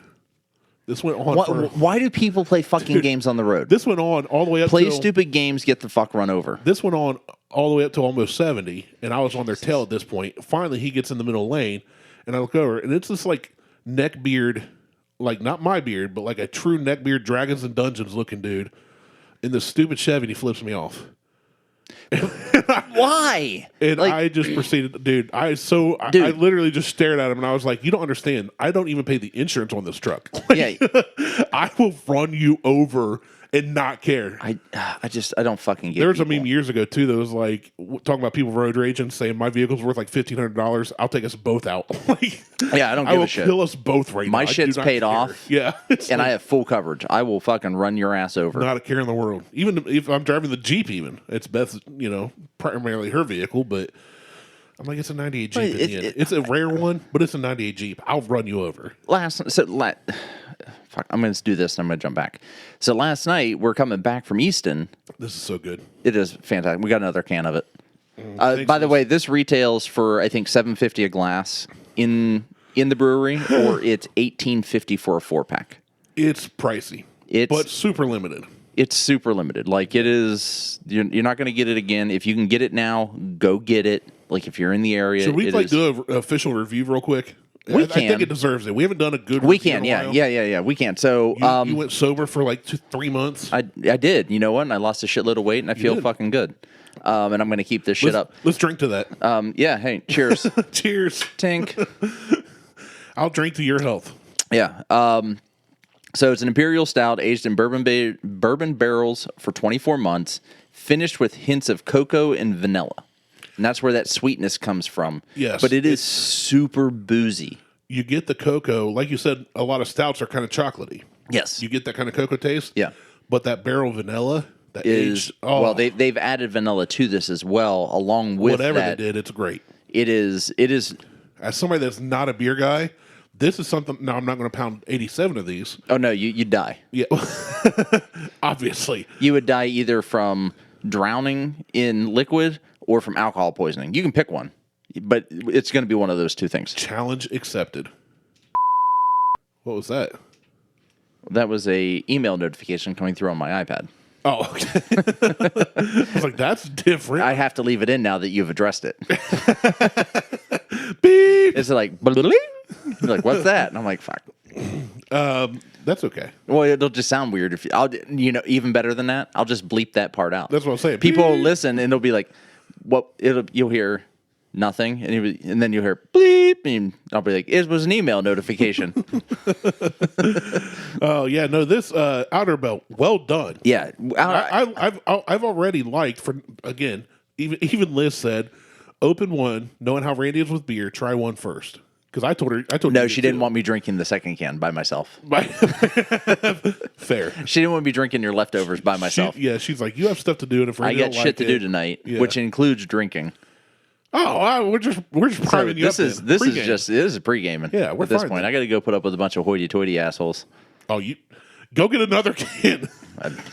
This went on why do people play fucking games on the road? This went on all the way up Play stupid games, get the fuck run over. This went on all the way up to almost 70, and I was on their tail at this point. Finally, he gets in the middle lane, and I look over, and it's this, like, neck beard, like, not my beard, but like a true neck beard, Dragons and Dungeons looking dude in this stupid Chevy, and he flips me off. Why? And I just proceeded, dude. I literally just stared at him, and I was like, "You don't understand. I don't even pay the insurance on this truck. Like, I will run you over and not care." I don't fucking get. There was a meme years ago too that was like talking about people road raging, saying my vehicle's worth like $1,500. I'll take us both out. Like, yeah, I don't give a shit. I will kill us both right now. My shit's paid off. Yeah, and I have full coverage. I will fucking run your ass over. Not a care in the world. Even if I'm driving the Jeep, it's Beth's, primarily her vehicle, but I'm like, it's a 98 Jeep in the end. It's a rare one, but it's a 98 Jeep. I'll run you over. Fuck, I'm going to do this and I'm going to jump back. So last night, we're coming back from Easton. This is so good. It is fantastic. We got another can of it. By the way, this retails for, I think, $7.50 a glass in the brewery, or it's $18.50 for a 4-pack. It's pricey, but super limited. It's super limited. Like, it is, you're not going to get it again. If you can get it now, go get it. Like, if you're in the area. Should we do an official review real quick? We can. I think it deserves it. We haven't done a good We can, yeah. We can. So you went sober for like 3 months. I did. You know what? And I lost a shitload of weight, and I feel fucking good. And I'm going to keep this shit up. Let's drink to that. Yeah. Hey, cheers. Cheers. Tink. I'll drink to your health. Yeah. So it's an imperial stout aged in bourbon barrels for 24 months, finished with hints of cocoa and vanilla. and that's where that sweetness comes from. Yes, but it is super boozy. You get the cocoa, like you said. A lot of stouts are kind of chocolatey. Yes, You get that kind of cocoa taste. Yeah, but that barrel vanilla that is aged, well. They've added vanilla to this as well, along with whatever that. they did. It's great. It is. As somebody that's not a beer guy, this is something. Now I'm not going to pound 87 of these. Oh no, you'd die. Yeah, obviously. You would die either from drowning in liquid or from alcohol poisoning. You can pick one, but it's going to be one of those two things. Challenge accepted. What was that? That was a email notification coming through on my iPad. Oh, okay. I was like, that's different. I have to leave it in now that you've addressed it. Beep. It's like, you're like, what's that? And I'm like, fuck. That's okay. Well, it'll just sound weird if even better than that. I'll just bleep that part out. That's what I'm saying. People will Beep. listen and they'll be like, "What?" You'll hear nothing, and then you'll hear bleep, and I'll be like, "It was an email notification." Oh yeah, no, this Outerbelt, well done. Yeah, I've already liked for again. Even Liz said, open one, knowing how Randy is with beer. Try one first. Because I told no, you she didn't want me drinking the second can by myself. Fair. She didn't want me drinking your leftovers by myself. She's like, you have stuff to do, and if I Randy got don't shit like to do tonight, Yeah. which includes drinking. Oh, we're just priming you up. This is pre-gaming. Yeah, we're at this fine point. then. I got to go put up with a bunch of hoity-toity assholes. Oh, you go get another can.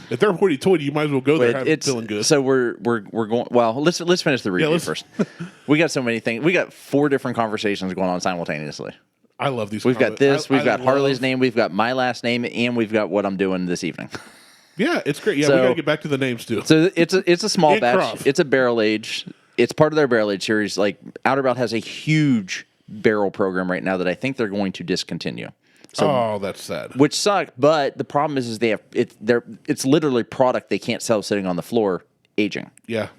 If they're hoity-toity, you might as well go there feeling good. So we're going. Well, let's finish the review first. We got so many things. We got 4 different conversations going on simultaneously. I love these. We've got this. We've got Harley's name. We've got my last name, and we've got what I'm doing this evening. Yeah, it's great. Yeah, So- we got to get back to the names too. So it's a small batch. Improv. It's a barrel age. It's part of their barrel age series. Like Outerbelt has a huge barrel program right now that I think they're going to discontinue. So, that's sad. which sucked. But the problem is they have it's literally product they can't sell sitting on the floor aging. Yeah,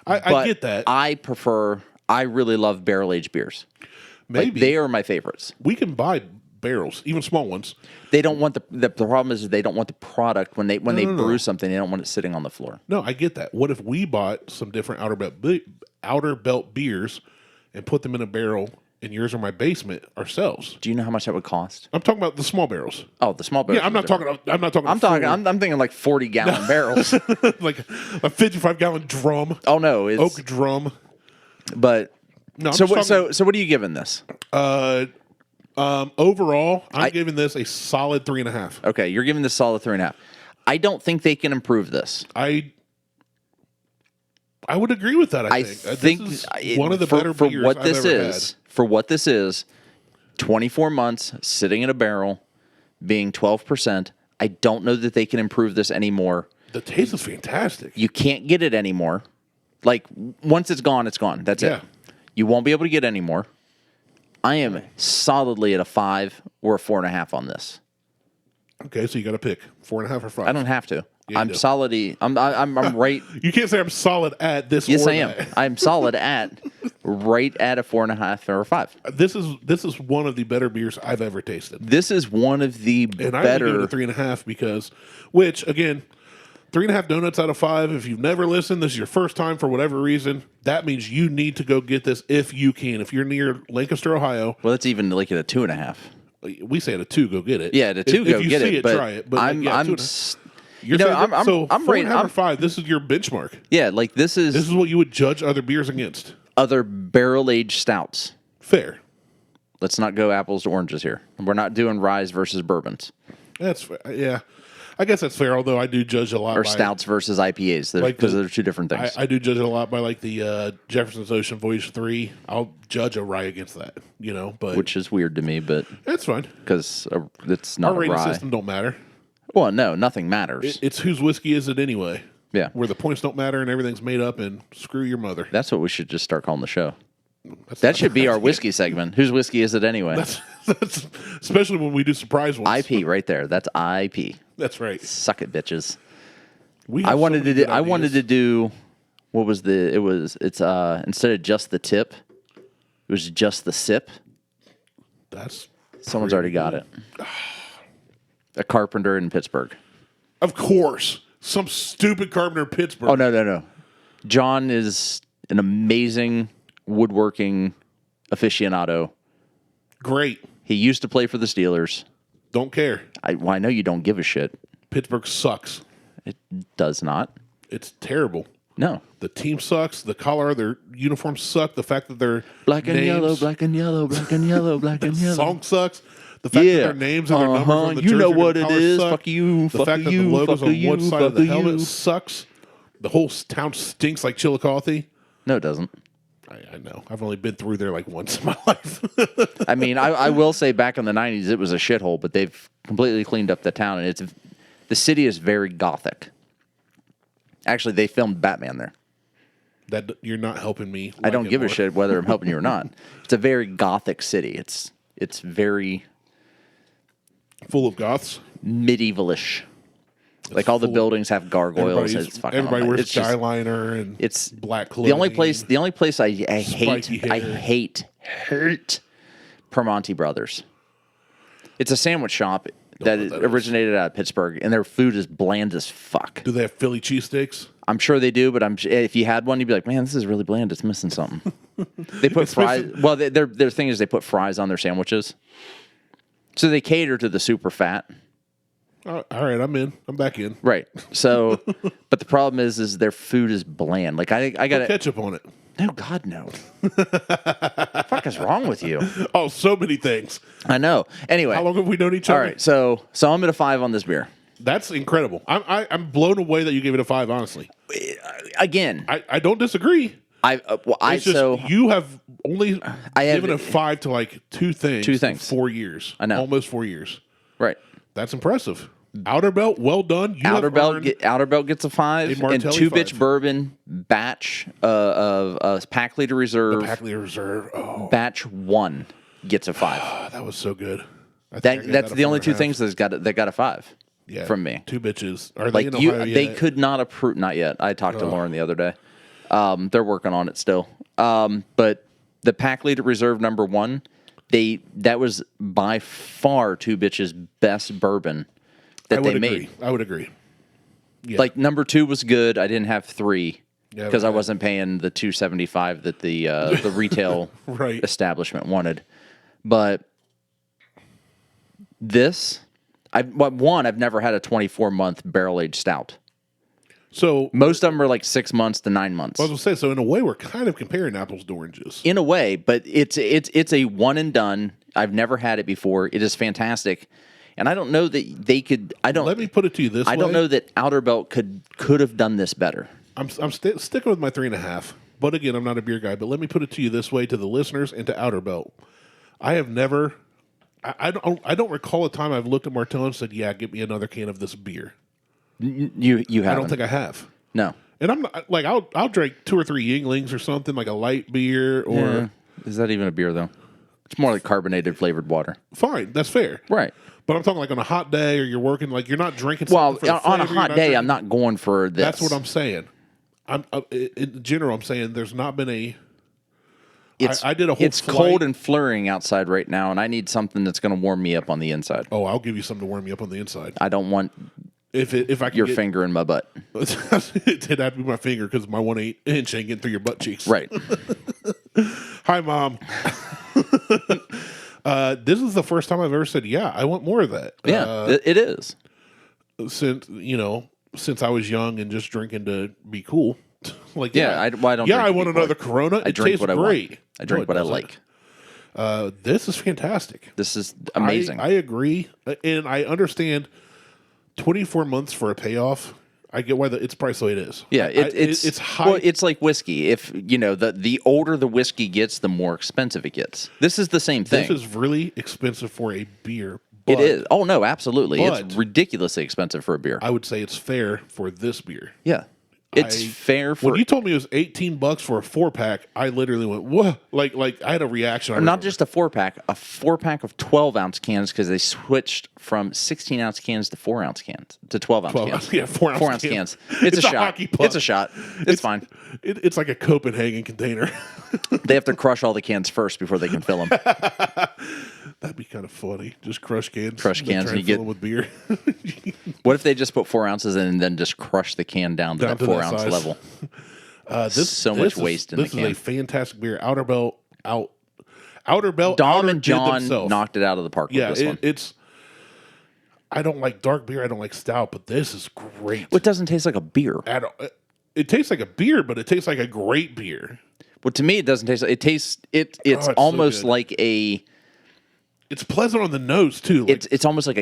I But get that. I really love barrel aged beers. Maybe Like, they are my favorites. we can buy barrels, even small ones. They don't want the problem is they don't want the product when they brew something, they don't want it sitting on the floor. No, I get that. What if we bought some different outer belt beers and put them in a barrel in yours or my basement ourselves? Do you know how much that would cost? I'm talking about the small barrels. Oh, the small barrels. Yeah, I'm not talking. I'm thinking like 40-gallon barrels. like a 55-gallon drum, Oh no, it's oak drum. but No, I'm so just what talking- so what are you giving this? Overall, I'm giving this a solid 3.5. Okay, you're giving this solid 3.5. I don't think they can improve this. I would agree with that. I think this is one of the better for beers what I've this ever is. had. For what this is, 24 months sitting in a barrel, being 12%. I don't know that they can improve this anymore. The taste is fantastic. You can't get it anymore. Like once it's gone, it's gone. That's Yeah. it. You won't be able to get it anymore. I am solidly at a 5 or a 4.5 on this. Okay, so you got to pick 4.5 or 5. I don't have to. you I'm do. solidly. I'm right. You can't say I'm solid at this. Yes, or I am. that. I'm solid at right at a 4.5 or a 5. This is one of the better beers I've ever tasted, This is one of the and I better. give it a 3.5 because, which again, 3.5 donuts out of 5. If you've never listened, this is your first time for whatever reason. That means you need to go get this if you can. If you're near Lancaster, Ohio, Well, it's even like at a 2.5. we say at a 2, go get it. Yeah, at a 2, if go you get see it. But try it. But I'm. yeah, I'm 2.5. s- Your you know, favorite? I'm so I'm 4.5 rating. or 5. This is your benchmark. Yeah, like this This is what you would judge other beers against. other barrel aged stouts. Fair. Let's not go apples to oranges here. We're not doing rye versus bourbons That's fair. Yeah. I guess that's fair, although I do judge a lot or by stouts versus IPAs Like because the- they're two different things. I do judge it a lot by like the Jefferson's Ocean Voyage 3. I'll judge a rye against that, but which is weird to me, but that's fine. because it's Our not a rating rye. system don't matter. Well, no, nothing matters. It's whose whiskey is it anyway? Yeah, Where the points don't matter and everything's made up and screw your mother. that's what we should just start calling the show. That's That not- should be our whiskey segment. Whose whiskey is it anyway? that's especially when we do surprise ones. IP right there. That's IP. That's right. Suck it, bitches. We have I so wanted many to do. good I wanted to ideas. do. What was the? It was. It's instead of just the tip, it was just the sip. That's Someone's already got it. A carpenter in Pittsburgh. of course some stupid carpenter in Pittsburgh. Oh no. John is an amazing woodworking aficionado. Great. He used to play for the Steelers. Don't care. I know you don't give a shit. Pittsburgh sucks. It does not. It's terrible. No. The team sucks. The color, their uniforms suck. The fact that their Black and names, yellow, black and yellow, black and yellow, black and yellow. song sucks. The fact that their names and their numbers on the jersey You know and what the it colors is. suck. Fuck you. The Fuck fact that you. the logos fuck on you, one side of the fuck helmet you. sucks. The whole town stinks like Chillicothe. No, it doesn't. I know. I've only been through there like once in my life. I mean, I will say back in the 90s, it was a shithole, but they've completely cleaned up the town, and the city is very gothic. Actually, they filmed Batman there. That you're not helping me. I don't give a shit whether I'm helping you or not. It's a very gothic city. It's very Full of goths. medievalish. Like all the buildings have gargoyles. It's fucking. Everybody wears it's just- skyliner and It's black clothing. The only place I Spiky hate hair. Permonti Brothers. It's a sandwich shop that know what that originated out of Pittsburgh, and their food is bland as fuck. Do they have Philly cheesesteaks? I'm sure they do, but if you had one, you'd be like, man, this is really bland. It's missing something. They put fries. Well, their thing is they put fries on their sandwiches, so they cater to the super fat. All right, I'm in. I'm back in. Right. So, but the problem is their food is bland. Like I got Put ketchup on it. No, God, no. What the fuck is wrong with you? Oh, so many things. I know. Anyway. How long have we known each All other? right, so I'm at a 5 on this beer. That's incredible. I'm blown away that you gave it a 5. Honestly, Again, I don't disagree. It's just you have only given a 5 to like two things. In 4 years. I know. Almost 4 years. right. That's impressive. Outerbelt, well done. Outerbelt gets a 5, a and Martelle 2-bitch 5. bourbon batch of Pack Leader Reserve. The Pack Leader Reserve. Oh, Batch 1 gets a 5. that was so good. I think I gave That's that a the only 4.5. two things that got a 5 Yeah, from me. 2 bitches. Are they Like in Ohio they yet? could not approve. Not yet. I talked to Lauren the other day. They're working on it still. But the Pack Leader Reserve number 1, that was by far 2-bitch's best bourbon that they made. I would agree. Yeah. Like number 2 was good. I didn't have 3 Yeah, because I right. wasn't paying the $2.75 that the retail Right. establishment wanted. But this, I've never had a 24-month barrel-aged stout. So Most of them are like 6 months to 9 months. I was gonna say, so in a way, we're kind of comparing apples to oranges. In a way, but it's a one and done. I've never had it before. It is fantastic, and I don't know that they could. Let me put it to you this way. I don't know that Outerbelt could have done this better. I'm sticking with my 3.5. But again, I'm not a beer guy. But let me put it to you this way, to the listeners and to Outerbelt. I have never. I don't recall a time I've looked at Martelle and said, "Yeah, get me another can of this beer." You haven't. I don't think I have. No. And I'm not, like I'll drink 2 or 3 Yinglings or something, like a light beer or Yeah. Is that even a beer though? It's more like carbonated flavored water. fine. That's fair. Right. But I'm talking like on a hot day, or you're working, like you're not drinking. Well, something for the on a flavor, hot you're day, drinking- I'm not going for this. That's what I'm saying. In general, I'm saying there's not been a. I did a whole. It's flight. cold and flurrying outside right now, and I need something that's going to warm me up on the inside. Oh, I'll give you something to warm me up on the inside. I don't want If I can your get, finger in my butt. It'd have to be my finger because my 1/8 inch ain't getting through your butt cheeks. Right. Hi, Mom. This is the first time I've ever said, "Yeah, I want more of that." Yeah, it is. Since I was young and just drinking to be cool. Like Yeah, I don't Yeah, drink I to want be another cool. Corona. I It drink tastes what I great. want. I drink what I like. This is fantastic. This is amazing. I agree, and I understand. 24 months for a payoff. I get why it's priced the way it is. Yeah, it's high. Well, it's like whiskey. If the older the whiskey gets, the more expensive it gets. This is the same thing. This is really expensive for a beer. It but is. Oh no, absolutely. It's but- ridiculously expensive for a beer. I would say it's fair for this beer. Yeah, it's fair for When you told me it was $18 for a 4-pack, I literally went, "What?" Like I had a reaction. I not remember. just a 4-pack, a 4-pack of 12-ounce cans because they switched from 16-ounce cans to 4-ounce cans to 12-ounce 12 cans. yeah, 4-ounce 4-ounce cans. cans. It's a shot. hockey puck. It's a shot. It's fine. It's like a Copenhagen container. They have to crush all the cans first before they can fill them. That'd be kind of funny. Just crush cans. Crush then cans try and and you fill get- them with beer. What if they just put 4 ounces in and then just crush the can down to that to 4 that ounce size. level? Much waste in the This can. is a fantastic beer. Outerbelt. Dom and John knocked it out of the park with this one. It's. I don't like dark beer. I don't like stout, but this is great. Well, it doesn't taste like a beer. It tastes like a beer, but it tastes like a great beer. Well, to me, it doesn't taste like it. It's almost so like a. It's pleasant on the nose too. Like, It's almost like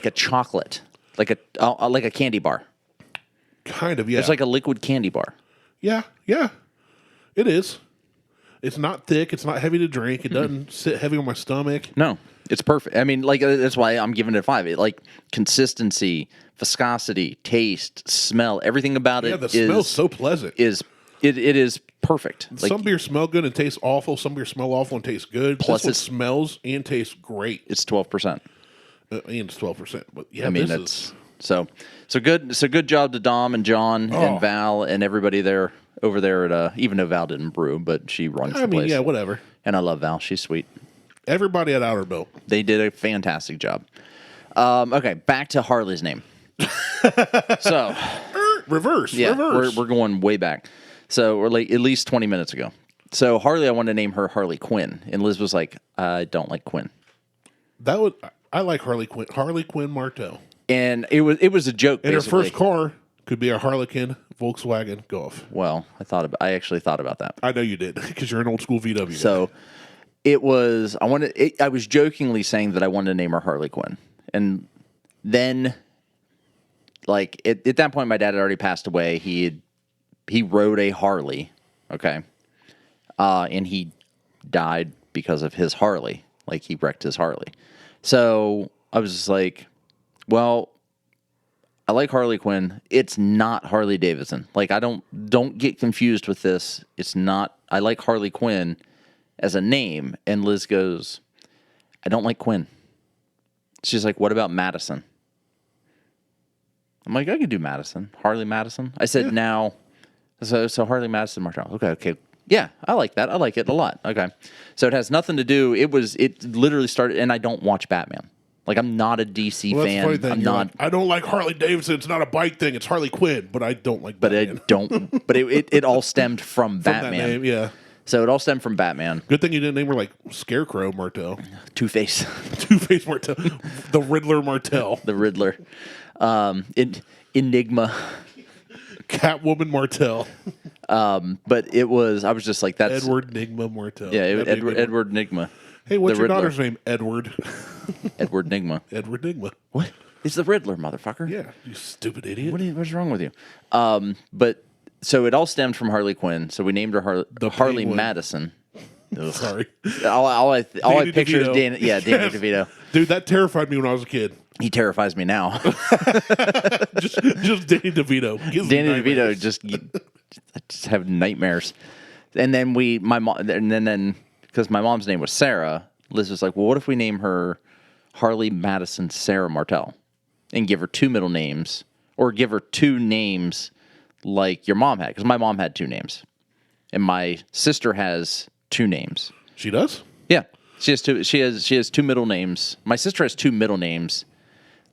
a chocolate, like a candy bar. kind of, yeah. It's like a liquid candy bar. Yeah. It is. It's not thick. It's not heavy to drink. It doesn't sit heavy on my stomach. No, it's perfect. I mean, like that's why I'm giving it a 5. It like consistency, viscosity, taste, smell, everything about Yeah, it the smell's so pleasant. It is perfect. Like, Some beers smell good and taste awful. Some beers smell awful and taste good. Plus this one it's- smells and tastes great. it's 12%. And it's 12%. But yeah, I mean, this that's so good. So good job to Dom and John and Val and everybody there over there at even though Val didn't brew, but she runs the place. yeah, whatever. And I love Val. She's sweet. Everybody at Outerbelt. They did a fantastic job. Okay, back to Harley's name. So Reverse. yeah, Reverse. we're going way back. So we're like at least 20 minutes ago. So Harley, I wanted to name her Harley Quinn, and Liz was like, "I don't like Quinn." I like Harley Quinn. Harley Quinn Martelle. And it was a joke. And her basically. first car could be a Harlequin Volkswagen Golf. Well, I actually thought about that. I know you did because you're an old school VW guy. So it was. I was jokingly saying that I wanted to name her Harley Quinn, and then, like at that point, my dad had already passed away. He rode a Harley, okay, and he died because of his Harley. Like he wrecked his Harley. So I was just like, well, I like Harley Quinn. It's not Harley Davidson. Like don't get confused with this. It's not. I like Harley Quinn as a name. And Liz goes, I don't like Quinn. She's like, what about Madison? I'm like, I could do Madison. Harley Madison. I said, now. So Harley Madison Martelle. Okay. Yeah, I like that. I like it a lot. Okay. So it has nothing to do. It literally started, and I don't watch Batman. Like, I'm not a DC Well, that's the fan. funny thing. I'm You're not. like, I don't like Harley Davidson. It's not a bike thing. It's Harley Quinn, but I don't like But Batman. I don't. But it all stemmed from Batman. That name, yeah. So it all stemmed from Batman. Good thing you didn't name her like Scarecrow Martelle. Two-Face. Two-Face Martelle. The Riddler Martelle. The Riddler. Enigma. Catwoman Martelle. But I was just like, that's. Edward Nigma Martelle. Yeah, That'd be a good one. Edward Enigma. Hey, what's the your Riddler. daughter's name? Edward. Edward Enigma. Edward Nigma. What? It's the Riddler, motherfucker. Yeah, you stupid idiot. What's wrong with you? But so it all stemmed from Harley Quinn. So we named her Harley Penguin. Madison. Ugh. Sorry. All I picture is DeVito. Danny DeVito. Dude, that terrified me when I was a kid. He terrifies me now. Just Danny DeVito. Gives me Danny nightmares. DeVito I just have nightmares. And then then because my mom's name was Sarah, Liz was like, well, what if we name her Harley Madison Sarah Martelle and give her 2 middle names, or give her 2 names like your mom had? Because my mom had 2 names, and my sister has 2 names. She does? Yeah, she has 2. She has 2 middle names. My sister has 2 middle names.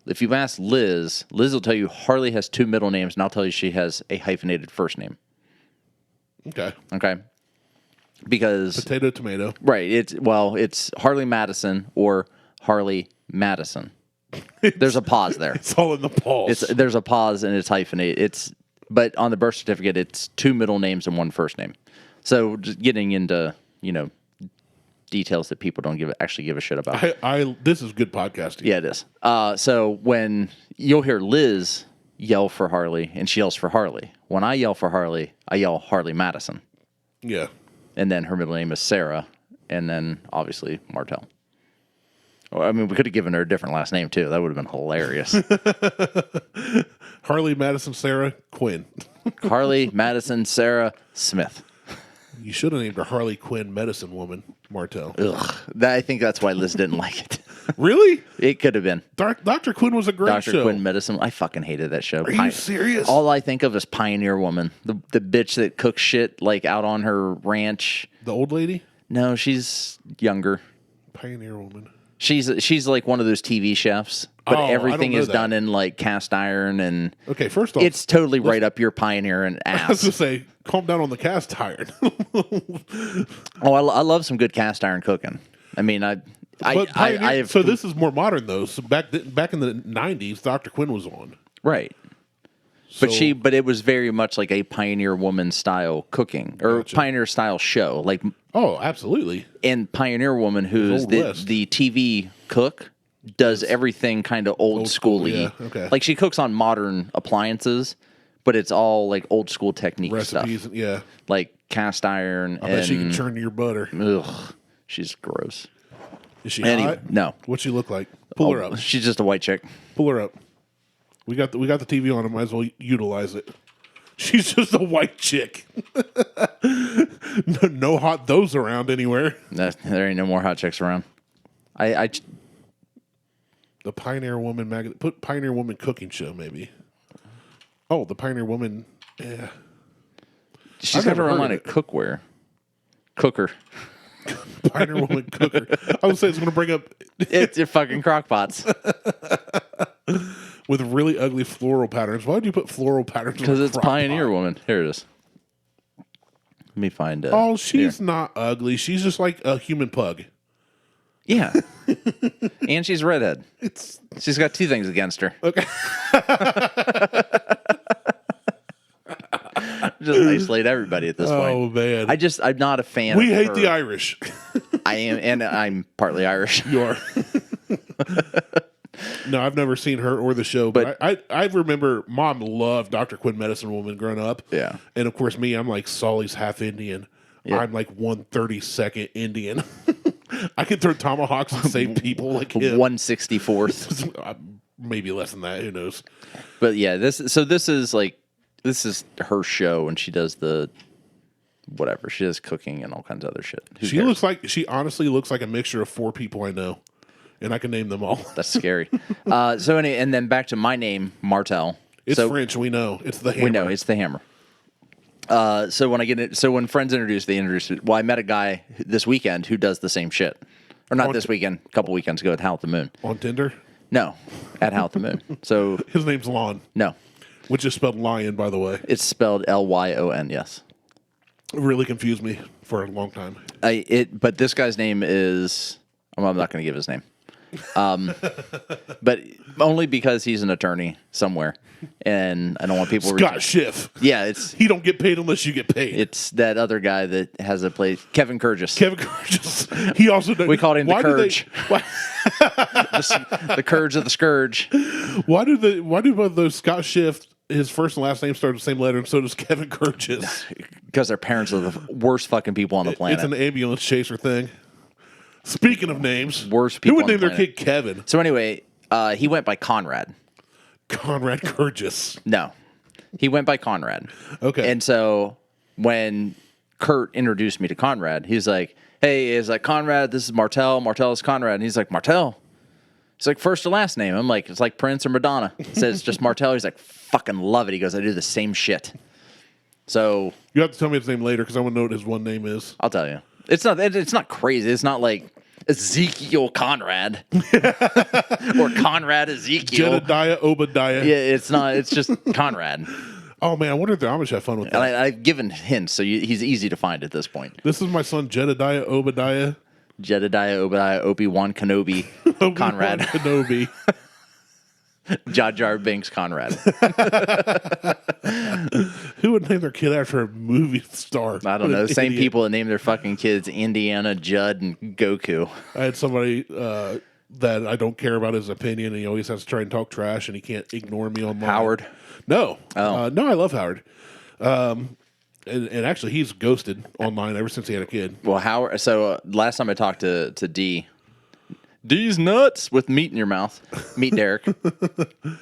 If you ask Liz will tell you Harley has 2 middle names, and I'll tell you she has a hyphenated first name. Okay. Because Potato, tomato. right, it's Harley Madison or Harley Madison. There's a pause there. It's all in the pause. There's a pause and it's hyphenated. But on the birth certificate, it's 2 middle names and 1 first name. So just getting into details that people don't actually give a shit about. This is good podcasting. Yeah, it is. So when you'll hear Liz yell for Harley, and she yells for Harley. When I yell for Harley, I yell Harley Madison. Yeah. And then her middle name is Sarah, and then obviously Martelle. Well, I mean, we could have given her a different last name too. That would have been hilarious. Harley Madison Sarah Quinn. Harley Madison Sarah Smith. You should have named her Harley Quinn Medicine Woman Martelle. Ugh. I think that's why Liz didn't like it. Really? It could have been. Dr. Quinn was a great Dr. show. Quinn Medicine. I fucking hated that show. Are you serious? All I think of is Pioneer Woman. The bitch that cooks shit like out on her ranch. The old lady? No, she's younger. Pioneer Woman. She's like one of those TV chefs, but everything is done in like cast iron and. Okay, first off, it's totally right up your pioneer and ass. I was gonna say, calm down on the cast iron. I love some good cast iron cooking. I mean, so this is more modern though. So back in the 90s, Dr. Quinn was on. Right. But it was very much like a pioneer woman style cooking or pioneer style show. Like, oh, absolutely. And Pioneer Woman, who's the TV cook, does everything kind of old schooly. Yeah, okay. Like she cooks on modern appliances, but it's all like old school technique recipes, stuff. Yeah. Like cast iron. I bet she can churn your butter. Ugh, she's gross. Is she hot? No. What's she look like? Pull her up. She's just a white chick. Pull her up. We got the TV on. I might as well utilize it. She's just a white chick. No hot those around anywhere. There ain't no more hot chicks around. The Pioneer Woman magazine. Put Pioneer Woman cooking show maybe. Oh, the Pioneer Woman. Yeah. She's got her own line of cookware. Cooker. Pioneer Woman cooker. I would say it's going to bring up. It's your fucking crock pots. With really ugly floral patterns. Why would you put floral patterns? Because it's Pioneer Woman. Here it is. Let me find it. Oh, she's not ugly. She's just like a human pug. Yeah. And she's redhead. She's got two things against her. Okay. Just isolate everybody at this point. Oh, man. I'm not a fan We of hate her. the Irish. I am, and I'm partly Irish. You are. No, I've never seen her or the show, but I remember Mom loved Dr. Quinn Medicine Woman growing up. Yeah. And of course, me, I'm like Solly's half Indian. Yeah. I'm like 1/32nd Indian. I can throw tomahawks and save people like him. 1/64th. Maybe less than that. Who knows? But yeah, this is her show, and she does the whatever. She does cooking and all kinds of other shit. She honestly looks like a mixture of 4 people I know. And I can name them all. That's scary. And then back to my name, Martelle. It's French. We know it's the hammer. We know it's the hammer. So when friends they introduce it. Well, I met a guy this weekend who does the same shit, or not this weekend, a couple weekends ago at Howl at the Moon. On Tinder? No, at Howl at the Moon. So his name's Lon. No, which is spelled lion, by the way. It's spelled Lyon. Yes. It really confused me for a long time. But this guy's name is. I'm not going to give his name. But only because he's an attorney somewhere, and I don't want people. Scott Schiff. Yeah, he don't get paid unless you get paid. It's that other guy that has a place, Kevin Kurgis. He also we called him the Courage. The Courage of the Scourge. Why do both those Scott Schiff? His first and last name start with the same letter, and so does Kevin Kurgis. Because their parents are the worst fucking people on the planet. It's an ambulance chaser thing. Speaking of names, worst people. Who would name their kid Kevin? So anyway, he went by Conrad. Conrad Kurgis. No, he went by Conrad. Okay. And so when Kurt introduced me to Conrad, he's like, "Hey, is like Conrad? This is Martelle. Martelle is Conrad." And he's like, "Martelle." He's like, first or last name. I'm like, it's like Prince or Madonna. He says it's just Martelle. He's like, fucking love it. He goes, I do the same shit. So you have to tell me his name later because I want to know what his one name is. I'll tell you. It's not crazy. It's not like Ezekiel Conrad or Conrad Ezekiel. Jedediah Obadiah. Yeah, it's not. It's just Conrad. Oh man, I wonder if the Amish have fun with that. And I've given hints, so he's easy to find at this point. This is my son Jedediah Obadiah. Jedediah Obadiah Obi-Wan Kenobi Conrad Kenobi. Jar Jar Binks Conrad. Who would name their kid after a movie star? I don't know. Same people that name their fucking kids Indiana, Judd, and Goku. I had somebody that I don't care about his opinion, and he always has to try and talk trash, and he can't ignore me online. Howard? No. Oh. No, I love Howard. And actually, he's ghosted online ever since he had a kid. Well, Howard. So last time I talked to D's nuts with meat in your mouth. Meet Derek.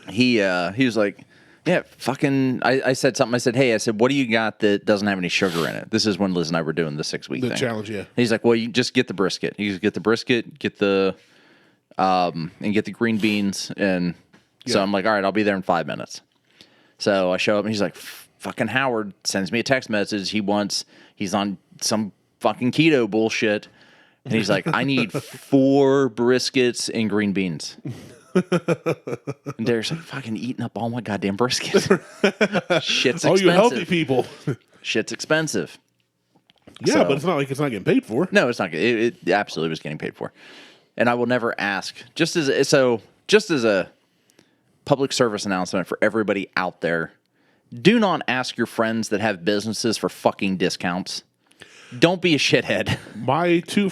He was like, yeah, fucking. I said something. I said, hey, what do you got that doesn't have any sugar in it? This is when Liz and I were doing the 6-week thing. The challenge, yeah. And he's like, well, you just get the brisket. You just get the brisket, and get the green beans, and so I'm like, all right, I'll be there in 5 minutes. So I show up, and he's like, fucking Howard sends me a text message. He's on some fucking keto bullshit. And he's like, I need 4 briskets and green beans. And Derek's like, fucking eating up all my goddamn briskets. Shit's expensive. Oh, you healthy people. Shit's expensive. Yeah, So- but it's not like it's not getting paid for. No, it's not good. It absolutely was getting paid for. And I will never ask. Just as a public service announcement for everybody out there, do not ask your friends that have businesses for fucking discounts. Don't be a shithead. My two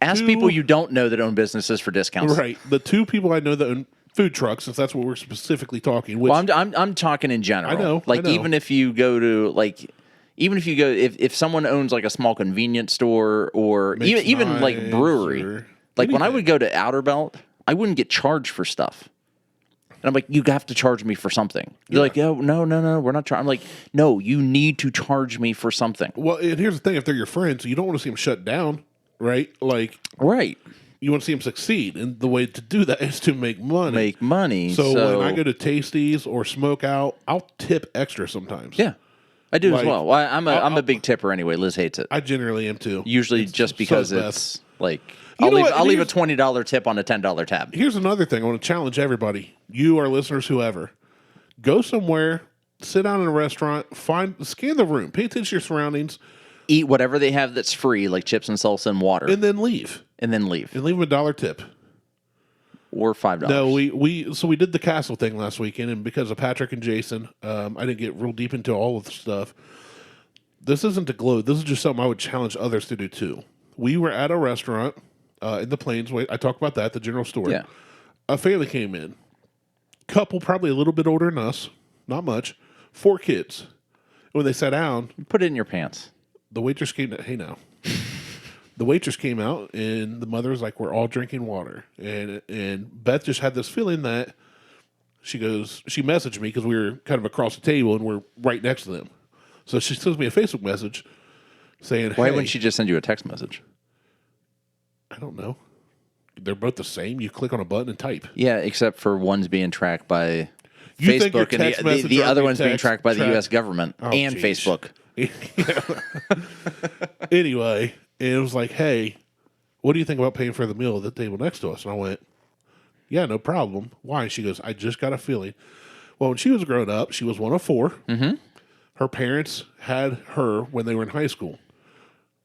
Ask people you don't know that own businesses for discounts. Right. The 2 people I know that own food trucks, since that's what we're specifically talking. Which, Well, I'm talking in general. I know. Like, even if you go to, like, if someone owns, like, a small convenience store or Makes even like, knives brewery. or Like, when I anything. would go to Outerbelt, I wouldn't get charged for stuff. And I'm like, you have to charge me for something. You're like, oh, no, we're not charging. I'm like, no, you need to charge me for something. Well, and here's the thing: if they're your friends, you don't want to see them shut down, right? Like, Right. you want to see them succeed, and the way to do that is to make money. Make money. So when I go to Tasties or Smoke Out, I'll tip extra sometimes. Yeah. I do as Like, well. I'm a big tipper anyway. Liz hates it. I generally am too. Usually just because so it's like, You I'll know leave, what? I'll leave a Here's- $20 tip on a $10 tab. Here's another thing I want to challenge everybody, you, our listeners, whoever. Go somewhere, sit down in a restaurant, scan the room, pay attention to your surroundings, Eat whatever they have that's free, like chips and salsa and water, and then leave. and then leave. And leave them $1 tip. Or $5. No, we did the castle thing last weekend, and because of Patrick and Jason, I didn't get real deep into all of the stuff. This isn't to gloat. This is just something I would challenge others to do too. We were at a restaurant in the Plains. I talked about that, the general store. Yeah. A family came in. Couple, probably a little bit older than us, not much. 4 kids. When they sat down, Put it in your pants. the waitress came. Hey now. The waitress came out, and the mother was like, "We're all drinking water." And Beth just had this feeling that she messaged me because we were kind of across the table and we're right next to them. So she sends me a Facebook message saying, Why "Hey, wouldn't she just send you a text message? I don't know. They're both the same. You click on a button and type. Yeah, except for one's being tracked by You think your Facebook, and text the message other or one's being text tracked by the track- U.S. government and geez. Facebook. Anyway, and it was like, hey, what do you think about paying for the meal at the table next to us? And I went, yeah, no problem. Why? She goes, I just got a feeling. Well, when she was growing up, she was one of 4. Mm-hmm. Her parents had her when they were in high school.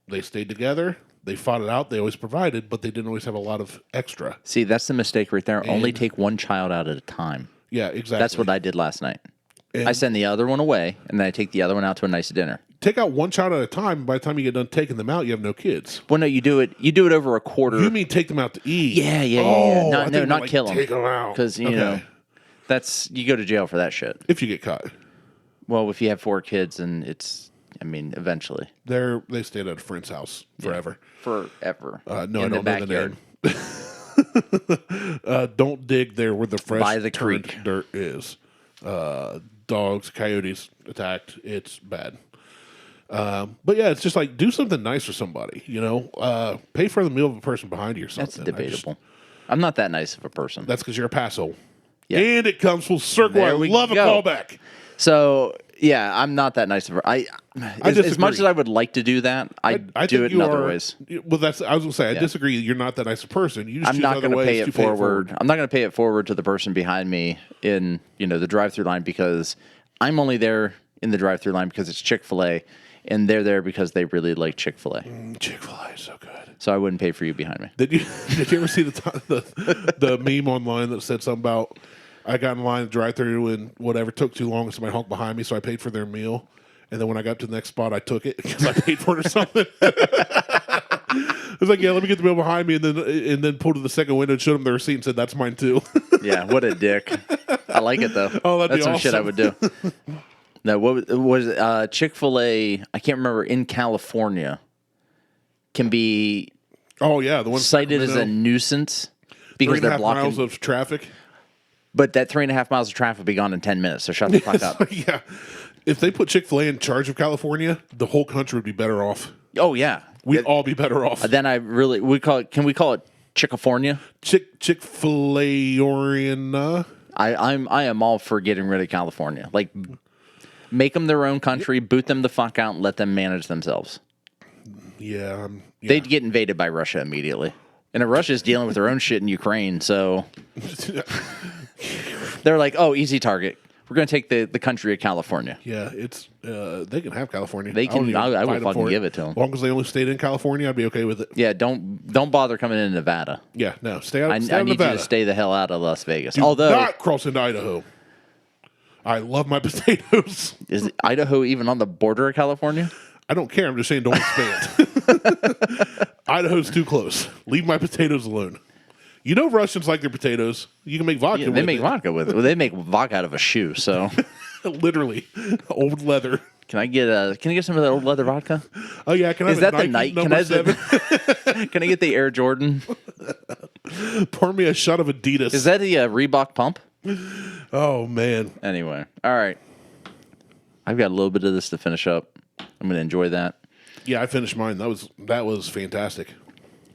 They stayed together. They fought it out. They always provided, but they didn't always have a lot of extra. See, that's the mistake right there. Only take one child out at a time. Yeah, exactly. That's what I did last night. And I send the other one away, and then I take the other one out to a nice dinner. take out one child at a time. By the time you get done taking them out, you have no kids. Well, no, you do it over a quarter. You mean take them out to eat? Yeah. Oh, I No, think more not like kill them. Take them out Because, you know, that's, you go to jail for that shit. if you get caught. Well, if you have 4 kids, and it's, I mean, eventually. They stayed at a friend's house forever. Forever. No, I In don't the know backyard. the name. Don't dig there where the fresh By the turned creek. dirt is. Dogs, coyotes attacked. It's bad. But yeah, it's just like do something nice for somebody. You know, pay for the meal of a person behind you or something. That's debatable. I'm not that nice of a person. That's because you're a passhole. Yeah. And it comes full circle. There I we love go. a callback. So yeah, I'm not that nice of a. As disagree. much as I would like to do that, I do think it in you other are- ways. Well, I was going to say I disagree. You're not that nice a person. You just I'm choose not other going to pay ways it forward. I'm not going to pay it forward to the person behind me in the drive-through line, because I'm only there in the drive-through line because it's Chick-fil-A, and they're there because they really like Chick-fil-A. Chick-fil-A is so good. So I wouldn't pay for you behind me. Did you ever see the meme online that said something about I got in line to drive-through and whatever took too long, and somebody honked behind me, so I paid for their meal, and then when I got to the next spot, I took it because I paid for it or something. I was like, yeah, let me get the meal behind me, and then pulled to the second window and showed them the receipt and said, that's mine too. Yeah, what a dick. I like it though. Oh, that'd be That's some shit I awesome. would do. No, what was Chick-fil-A? I can't remember. In California, can be Oh yeah, the one cited as a nuisance because they're 3.5 blocking. miles of traffic. But that 3.5 miles of traffic will be gone in 10 minutes. So shut the fuck up. Yeah, if they put Chick-fil-A in charge of California, the whole country would be better off. Oh yeah, We'd all be better off. then we call it. Can we call it Chickifornia? Chick-fil-A-oriana. I am all for getting rid of California. Like, make them their own country, boot them the fuck out, and let them manage themselves. Yeah, They'd get invaded by Russia immediately. And Russia's dealing with their own shit in Ukraine, so they're like, oh, easy target. We're going to take the country of California. Yeah, it's they can have California. They can. I will fucking give it to them. As long as they only stayed in California, I'd be okay with it. Yeah, don't bother coming into Nevada. Yeah, no, stay out. I Stay out of need Nevada. you to stay the hell out of Las Vegas. Do Although, not cross into Idaho. I love my potatoes. is Idaho even on the border of California? I don't care. I'm just saying, don't expand. Idaho's too close. Leave my potatoes alone. You know, Russians like their potatoes. You can make vodka. Yeah, with they make it. vodka with it. Well, they make vodka out of a shoe. So, Literally, old leather. can I get some of that old leather vodka? Oh yeah, can I? Is have that a the Nike night? number 7? Can I get the Air Jordan? Pour me a shot of Adidas. Is that the Reebok pump? Oh man. Anyway, all right. I've got a little bit of this to finish up. I'm going to enjoy that. Yeah, I finished mine. That was fantastic.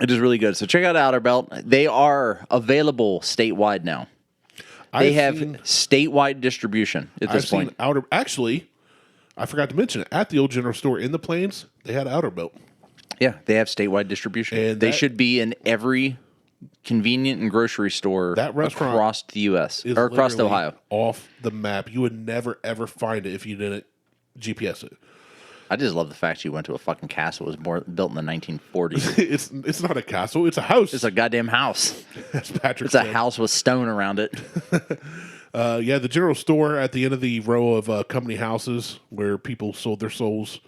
It is really good. So check out Outerbelt. They are available statewide now. They have statewide distribution at this point. Actually, I forgot to mention it. At the old general store in the Plains, they had Outerbelt. Yeah, they have statewide distribution. And they should be in every convenient and grocery store That restaurant across the U.S. Is or across literally Ohio. Off the map. You would never, ever find it if you didn't GPS it. I just love the fact you went to a fucking castle that was built in the 1940s. It's not a castle. It's a house. It's a goddamn house. As Patrick It's said. a house with stone around it. Yeah, the general store at the end of the row of company houses where people sold their souls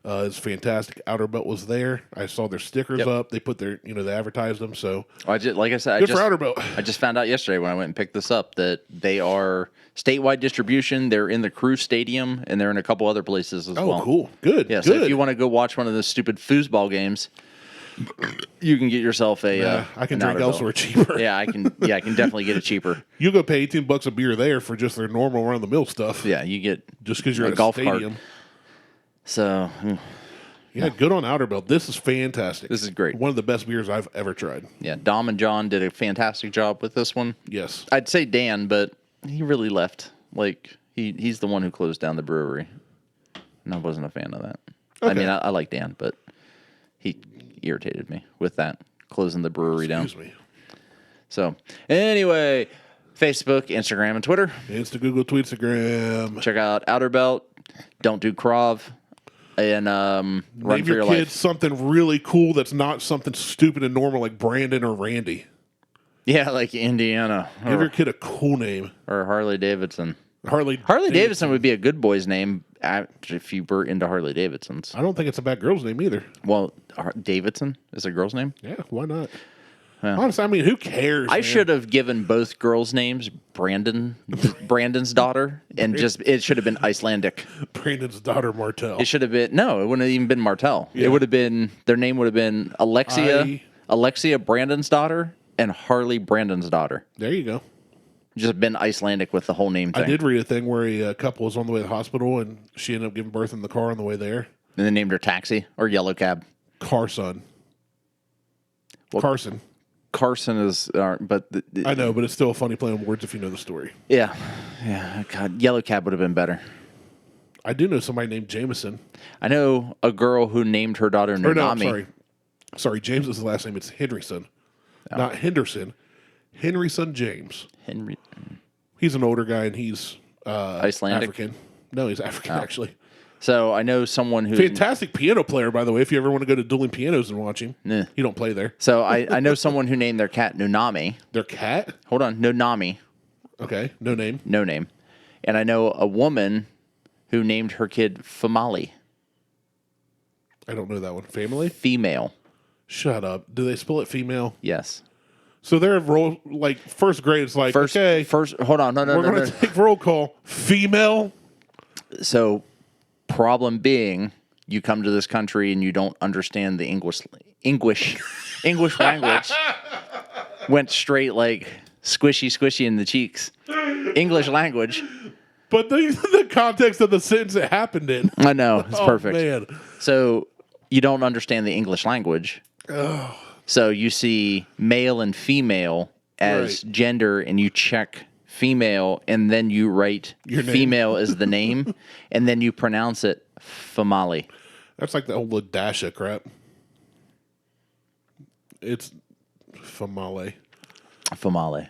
is fantastic. Outerbelt was there. I saw their stickers up. They put their, they advertised them. So, Like I said, good for Outerbelt. I just found out yesterday when I went and picked this up that they are statewide distribution. They're in the Crew Stadium, and they're in a couple other places as well. Oh, cool. Good. Yeah, good. so if you want to go watch one of those stupid foosball games, you can get yourself a. I can an drink Outerbelt. elsewhere cheaper. Yeah, I can definitely get it cheaper. You go pay $18 a beer there for just their normal run of the mill stuff. Yeah, you get Just because you're a at a golf stadium. cart. So Yeah, good on Outerbelt. This is fantastic. This is great. One of the best beers I've ever tried. yeah, Dom and John did a fantastic job with this one. Yes. I'd say Dan, but he really left. Like he's the one who closed down the brewery, and I wasn't a fan of that. I mean, I like Dan, but he irritated me with that closing the brewery down. Excuse me. So anyway, Facebook, Instagram, and Twitter. Insta, Google, Tweetstagram. Check out Outerbelt. Don't do Krav. And run Name for your your kid life. something really cool that's not something stupid and normal like Brandon or Randy. Yeah, like Indiana Give your kid a cool name. or Harley Davidson. Harley Davidson would be a good boy's name if you were into Harley Davidsons. I don't think it's a bad girl's name either. Well, Davidson is a girl's name. Yeah, why not? Honestly, I mean, who cares? I man? should have given both girls' names Brandon's daughter, and it should have been Icelandic. Brandon's daughter, Martelle. It should have been it wouldn't have even been Martelle. Yeah. It would have been their name would have been Alexia Brandon's daughter and Harley Brandon's daughter. There you go. Just been Icelandic with the whole name thing. I did read a thing where a couple was on the way to the hospital and she ended up giving birth in the car on the way there. And they named her Taxi or Yellow Cab. Carson. Well, Carson. Carson is, but I know, but it's still a funny play on words if you know the story. yeah. God, Yellow Cab would have been better. I do know somebody named Jameson. I know a girl who named her daughter Or no, Nunami. sorry. James is the last name. It's Henryson, not Henderson. Henryson James. Henry. He's an older guy and he's Icelandic? African. No, he's African actually. So I know someone who's Fantastic piano player, by the way. If you ever want to go to Dueling Pianos and watch him, Nah. he don't play there. So I know someone who named their cat Nunami. Their cat. Hold on, Nunami, Okay, no name. no name. And I know a woman who named her kid Famali, I don't know that one. Family. female. Shut up. Do they spell it female? Yes. So they're roll like first grade. It's like First, okay, hold on, no. we're going to take roll call. Female. So, problem being, you come to this country and you don't understand the English language. Went straight like squishy in the cheeks. English language. But the context of the sentence it happened in. I know, it's perfect. Man. So you don't understand the English language. Oh. So you see male and female as Right. gender, and you check female, and then you write Your name. female as the name, and then you pronounce it Famali. That's like the old Ladasha crap. It's Famale. Famale.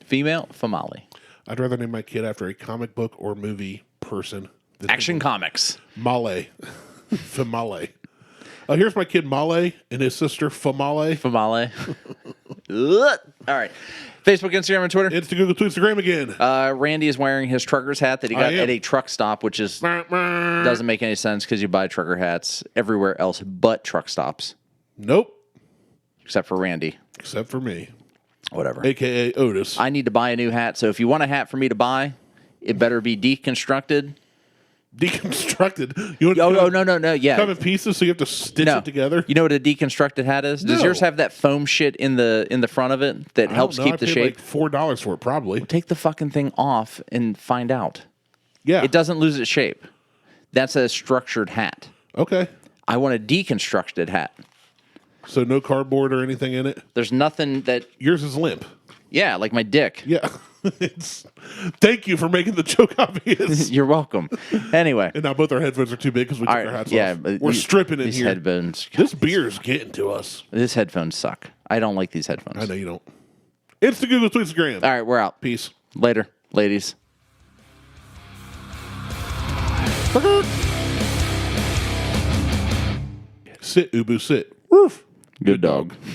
Female Famale. I'd rather name my kid after a comic book or movie person. Than Action Comics. Male. Famale. Here's my kid Male and his sister Famale. Famale. All right. Facebook, Instagram, and Twitter. It's the Google Instagram again. Randy is wearing his trucker's hat that he got at a truck stop, which is doesn't make any sense because you buy trucker hats everywhere else but truck stops. Nope. Except for Randy. Except for me. Whatever. AKA Otis. I need to buy a new hat, so if you want a hat for me to buy, it better be deconstructed. Deconstructed? You want No. Yeah. Come in pieces so you have to stitch it together? You know what a deconstructed hat is? Does yours have that foam shit in the front of it that helps keep the shape? Like $4 for it, probably. Take the fucking thing off and find out. Yeah. It doesn't lose its shape. That's a structured hat. Okay. I want a deconstructed hat. So no cardboard or anything in it? There's nothing that... Yours is limp. Yeah, like my dick. Yeah. Thank you for making the joke obvious. You're welcome. Anyway. And now both our headphones are too big because we took our hats off. We're stripping in these here. Headphones. This beer's getting to us. These headphones suck. I don't like these headphones. I know you don't. It's the Google Instagram. All right, we're out. Peace. Later, ladies. Sit, Ubu, sit. Woof. Good dog.